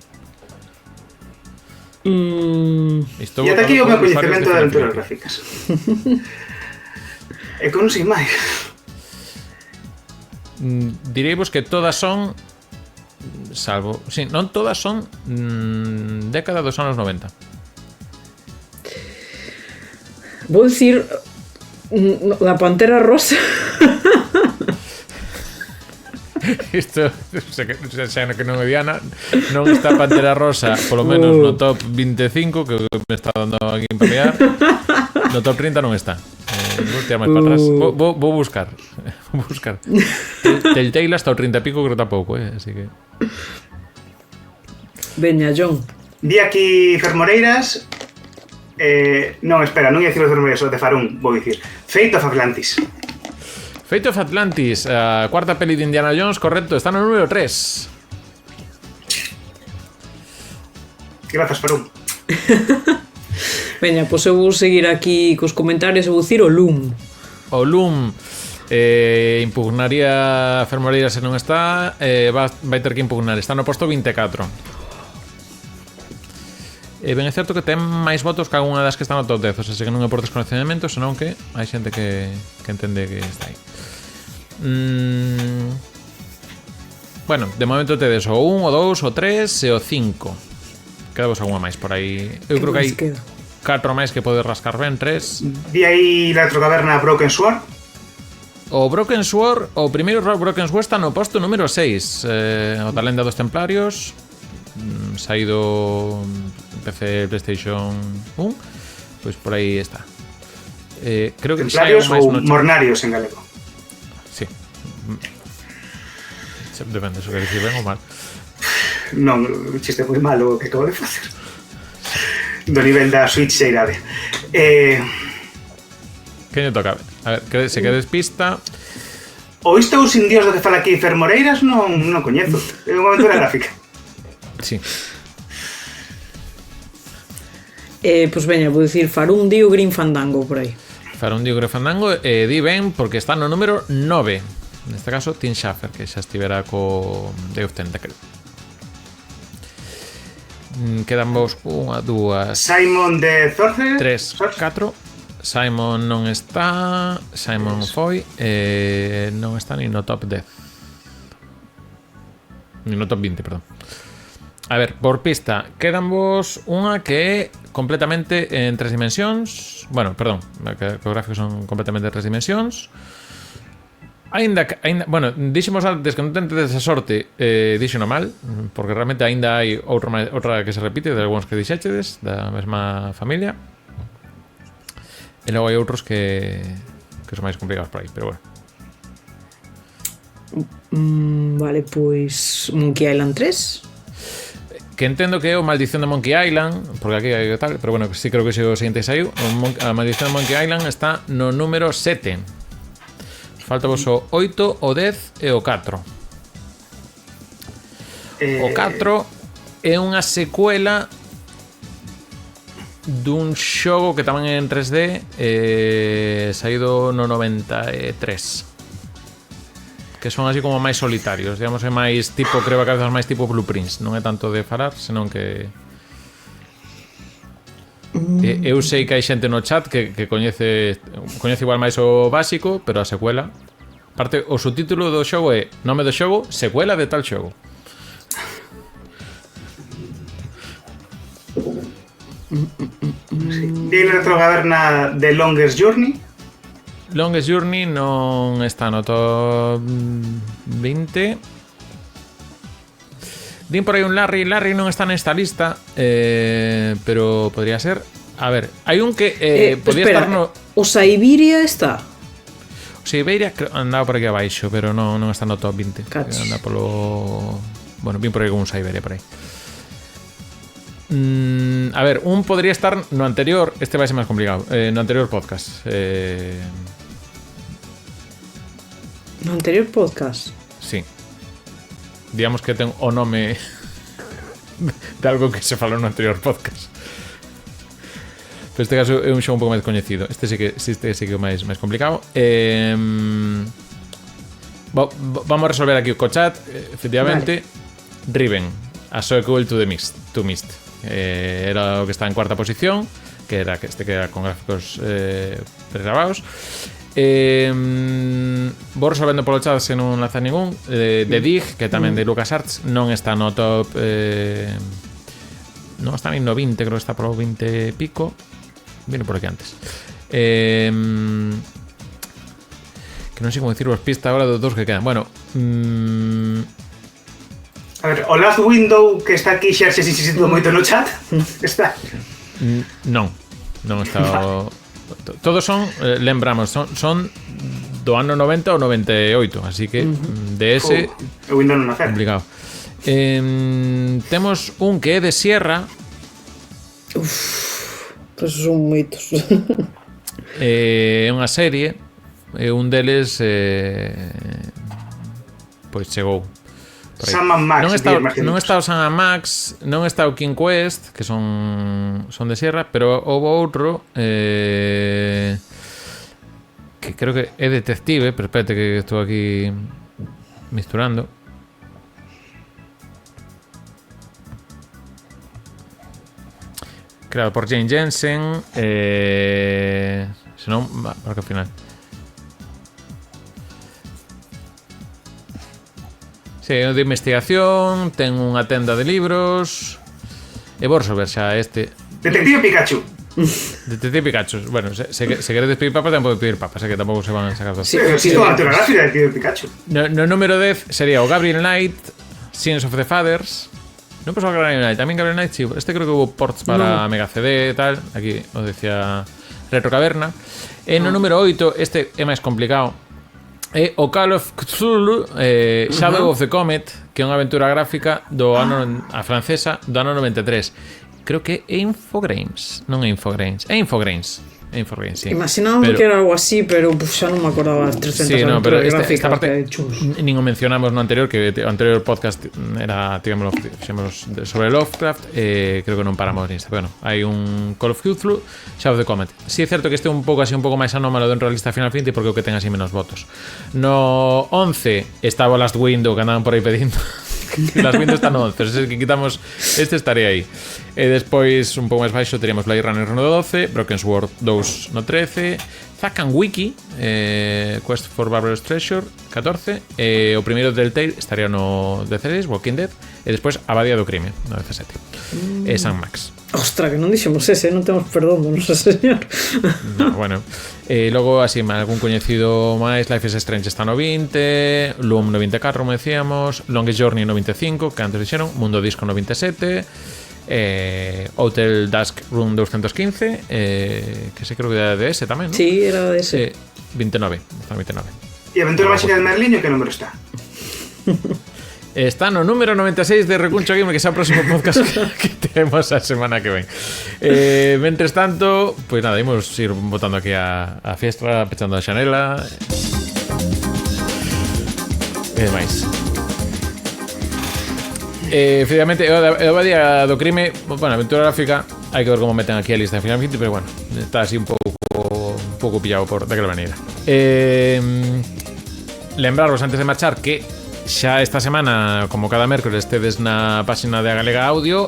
Speaker 3: E ata aquí o meu coñecemento de aventuras gráficas. E con un sin máis.
Speaker 1: Direivos que todas son, salvo, sí, non todas son década dos anos 90.
Speaker 2: Vou dicir La Pantera Rosa.
Speaker 1: Isto xa que non é Diana. Non está Pantera Rosa, polo menos no top 25, que me está dando aquí en papear. No top 30 non está. Vou tirar máis para atrás. Vou buscar. Telltale hasta o 30 e pico creo tampouco, así que...
Speaker 2: Veña, John.
Speaker 3: Di aquí Fermoreiras. Non, espera, non ia dicir os Fermoreiras, o de Farún, vou dicir Fate of Atlantis.
Speaker 1: Fate of Atlantis, a cuarta peli de Indiana Jones, correcto, está no número 3.
Speaker 3: Grazas, Farún.
Speaker 2: Veña, pois eu vou seguir aquí cos comentarios e vou dicir o Loom.
Speaker 1: O Loom impugnaría Fermoreiras se non está, vai ter que impugnar, está no posto 24. Ben é certo que ten máis votos que algunha das que están no top 10, o sea, que non é por desconocimiento, senón que hai xente que entende que está aí. Bueno, de momento tedes o 1, o 2, o 3 e o 5. Quedamos algunha máis por aí. Eu creo que hai 4 máis que podes rascar ben, 3.
Speaker 3: Di aí la Retrocaverna Broken Sword.
Speaker 1: O Broken Sword, o primeiro Broken Sword está no posto número 6. O da Lenda dos Templarios, saído PC, PlayStation 1, pois por aí está. Creo que
Speaker 3: Templarios ou Mornarios en galego.
Speaker 1: Sí. Depende, se quer dicir ben ou mal.
Speaker 3: Non, o chiste foi malo o que acabo de facer. Do nivel da Switch se irade.
Speaker 1: Que lle toca? A ver, se que despista.
Speaker 3: O isto ou sin Dios do que fala aquí Fer Moreiras non coñezo. É unha aventura gráfica.
Speaker 1: Sí.
Speaker 2: Pois veña, vou dicir Farundi ou Green Fandango por aí.
Speaker 1: Farundi ou Green Fandango, di ben porque está no número 9. Neste caso, Tim Schafer, que xa estivera co Deus Tentacle. Quedan vos 1, 2,
Speaker 3: Simon de Sorcerer
Speaker 1: 3, 4. Simon non está. Simon foi. Non está ni no top 10. Ni no top 20, perdón. A ver, por pista, quedan vos unha que é completamente en 3 dimensións. Bueno, perdón, que os gráficos son completamente en 3 dimensións. Bueno, dixemos antes que non tentedes esa sorte, dixeno mal, porque realmente aínda hai outra que se repite de algúns que dixéchedes da mesma familia. E logo hai outros que son máis complicados por aí, pero bueno.
Speaker 2: Vale, pois Monkey Island 3.
Speaker 1: Que entendo que é o Maldición de Monkey Island, porque aquí hai tal, pero bueno, sí creo que o seguinte saiu. A Maldición de Monkey Island está no número 7. Falta vos o 8, o 10 e o 4. O 4 é unha secuela dun xogo que tamén é en 3D, saído no 93, que son así como máis solitarios, digamos, é máis tipo, creo que a veces máis tipo Blueprints, non é tanto de falar, senón que eu sei que hai xente no chat que coñece igual máis o básico, pero a secuela, aparte, o subtítulo do xogo é nome do xogo, secuela de tal xogo.
Speaker 3: Dile retrogaverna de Longest Journey.
Speaker 1: Longest Journey non está no top 20. Din por aí un Larry non está nesta lista, pero podría ser. A ver, hai un que podría estar no...
Speaker 2: O Siberia está.
Speaker 1: O Siberia andaba por aquí abaixo, pero non está no top 20. Anda polo... Bueno, vin por aí con un Siberia por aí. A ver, un podría estar no anterior. Este vai ser máis complicado, no anterior podcast.
Speaker 2: No anterior podcast?
Speaker 1: Sí. Digamos que ten o nome de algo que se falou no anterior podcast. Pero este caso é un xogo un pouco máis coñecido. Este sí que é máis complicado. Vamos a resolver aquí o chat. Efectivamente, vale. Riven, A Sequel to Mist. Era o que está en cuarta posición, que era con gráficos pregrabados. Vou resolvendo polo chat se non lanza ningún. The Dig, que tamén de LucasArts, non está no top, non está nin no 20, creo que está polo 20 e pico. Vino por aquí antes. Que non sei como dicir vos pista agora dos dos que quedan. Bueno,
Speaker 3: a ver, o Last Window que está aquí xa se sinto moito no chat. Está.
Speaker 1: Non está. Todos son, lembramos, son do ano 90 ou 98, así que de ese
Speaker 3: o Windows non nacer.
Speaker 1: Complicado. Temos un que é de Sierra.
Speaker 2: Pois son moitos.
Speaker 1: É unha serie, e un deles pois chegou.
Speaker 3: Sam & Max.
Speaker 1: Non está o Sam & Max, non está o King Quest, que son de Sierra, pero houve outro que creo que é detective, pero espérate que estou aquí misturando. Creado por Jane Jensen, senón, para que ao final. Sí, de investigación, ten unha tenda de libros. E vou resolver xa este.
Speaker 3: Detective Pikachu.
Speaker 1: Detective Pikachu. Bueno, se queredes pedir papas, tamén pode pedir papas, que tampouco se van a sacar todas.
Speaker 3: Sí, existe unha aventura gráfica de Detective Pikachu.
Speaker 1: No número 10 sería o Gabriel Knight, Sins of the Fathers. Non pensaba que Gabriel Knight, tamén Gabriel Knight, sí. Este creo que hubo ports para Mega CD e tal. Aquí os decía Retro Caverna. E no número 8, este é máis complicado. É o Call of Cthulhu, Shadow of the Comet, que é unha aventura gráfica do ano, a francesa, do ano 93. Creo que é Infogrames. Non é Infogrames, é Infogrames. 4Games, sí.
Speaker 2: Imaginábamos que era algo así, pero xa non me acordaba as 300
Speaker 1: sí, no, pero esta
Speaker 2: parte
Speaker 1: nin o mencionamos no anterior, que o anterior podcast era, digamos, sobre Lovecraft, creo que non paramos nisto. Bueno, hai un Call of Cthulhu, Shadow of the Comet. Si é certo que este é un pouco máis anómalo dentro da lista Final Fantasy porque o que ten así menos votos. No 11 estaba Last Window, que andaban por aí pedindo. Las Windows están no 11, se que quitamos este estaría aí. E despois un pouco máis baixo teríamos Blade Runner no 12, Broken Sword 2 no 13, Zack and Wiki, Quest for Barbarous Treasure 14, o primeiro del Telltale estaría no 16, Walking Dead, e despois Abadia do Crime no 17, e San Max.
Speaker 2: Ostra, que non dixemos ese, non temos perdón do noso señor.
Speaker 1: No, bueno, logo así, algún coñecido máis, Life is Strange está no 20, Loom no 24, como decíamos, Longest Journey no 25, que antes dixeron, Mundo Disco no 27, Hotel Dusk Room 215, que se creo que era de ese tamén, ¿no?
Speaker 2: Sí, era de ese.
Speaker 1: 29, está 29.
Speaker 3: E Aventura Máxica del Merliño, que número está?
Speaker 1: Está no número 96 de Recuncho Gamer, que é o próximo podcast que temos a semana que ven. Mentres tanto, pois nada, imos ir botando aquí a fiestra, pechando a xanela e demais. Efectivamente, o Abadia do Crime, bueno, aventura gráfica, hai que ver como meten aquí a lista de Final Fantasy, pero bueno, está así un pouco pillado por daquela maneira. Lembraros antes de marchar que xa esta semana, como cada mércoles, tedes na página de Galega Audio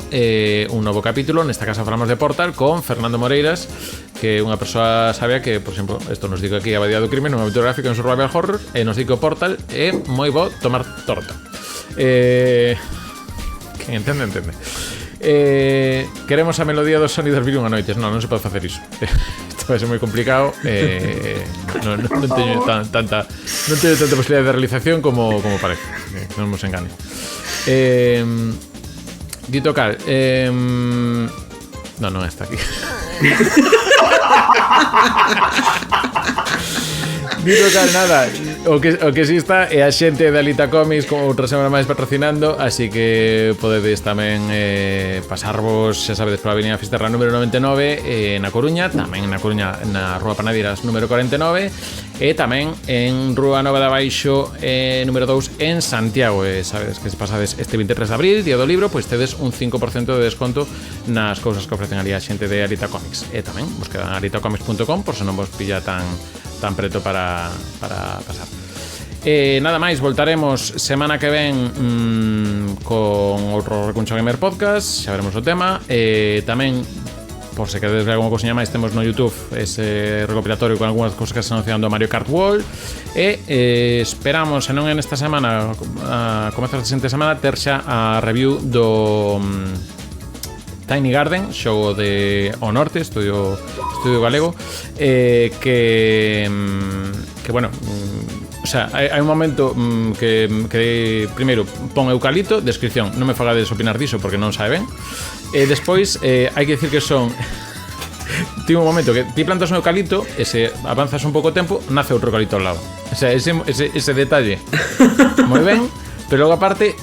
Speaker 1: un novo capítulo. Nesta casa falamos de Portal con Fernando Moreiras, que é unha persoa sabia que, por exemplo, isto nos digo aquí, Abadia do Crime, unha aventura gráfica en survival horror, e nos digo Portal é moi bo tomar torta. Quen entende, entende. Queremos a melodía do Sony das Virun a noites. Non se pode facer iso. Isto vai ser moi complicado. Non teño tanta posibilidade de realización como parece. Non nos engane. Dito cal, non está aquí. Dito cal, nada, o que si está é a xente de Alita Comics con outra semana máis patrocinando, así que podedes tamén pasarvos, xa sabedes, pola Avenida Fisterra número 99 na Coruña, tamén na Coruña na Rúa Panadeiras número 49 e tamén en Rúa Nova de Abaixo número 2 en Santiago. Sabedes que se pasades este 23 de abril, día do libro, pois tedes un 5% de desconto nas cousas que ofrecen ali a xente de Alita Comics. E tamén vos quedan alitacomics.com por se non vos pilla tan preto para pasar. Nada máis, voltaremos semana que ven con outro Recuncho Gamer podcast, xa veremos o tema. Tamén, por se queredes ver alguna cousiña máis, temos no YouTube ese recopilatorio con algunhas cousas que se anunciando Mario Kart World. Esperamos, se non en esta semana, a comezar a seguinte semana, ter xa a review do Tiny Garden, xogo de O Norte, estudio galego, que bueno, o sea, hai un momento que primeiro pon eucalipto, descripción, non me fagades opinar diso porque non sabe ben, e despois hai que dicir que son tivo un momento que ti plantas un eucalipto e se avanzas un pouco tempo nace outro eucalipto ao lado, o sea, ese detalle moi ben. Pero logo aparte,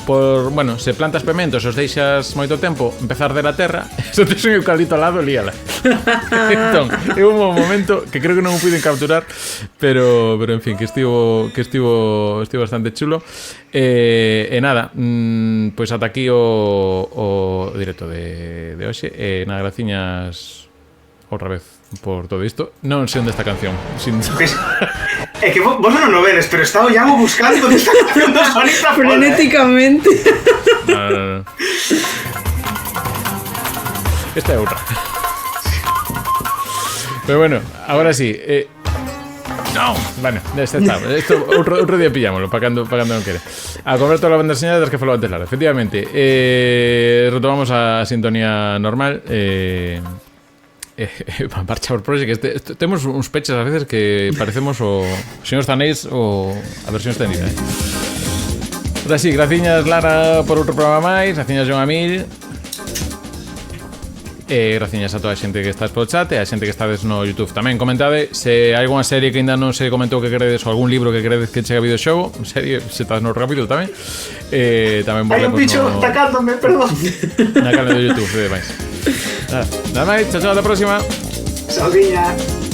Speaker 1: bueno, se plantas pementos e os deixas moito tempo empezar de la terra, se tes un eucalipto ao lado, líala. Entón, é un momento que creo que non o puiden capturar, pero en fin, que estivo bastante chulo. E nada, pois ata aquí o directo de hoxe. Nada, graciñas outra vez por todo isto. Non sei onde esta canción.
Speaker 3: É que vos non o vedes, pero está o Iago buscando esta canción do Sonita
Speaker 2: frenéticamente.
Speaker 1: No. Esta é outra. Pero bueno, ahora sí. No, bueno, este está. Esto outro día pillámoslo para cando non quere. A comer toda a banda señal das que falou antes Lara. Efectivamente, retomamos a sintonía normal. Marchamos por hoxe, que temos uns peches a veces que parecemos o Señor Stanés ou a versión extendida. Ahora sí, graciñas Lara por outro programa máis, graciñas Joan Amil, graciñas a toda a xente que está polo chat e a xente que estades no YouTube. Tamén comentade se hai algunha serie que ainda non se comentou que queredes ou algún libro que queredes que chegue a videoxogo, serie, se estás no capítulo tamén. Tamén
Speaker 3: hai un bicho atacándome, perdón.
Speaker 1: Na canal de YouTube, de máis. Nada máis, chao, ata a próxima.
Speaker 3: Saudiña.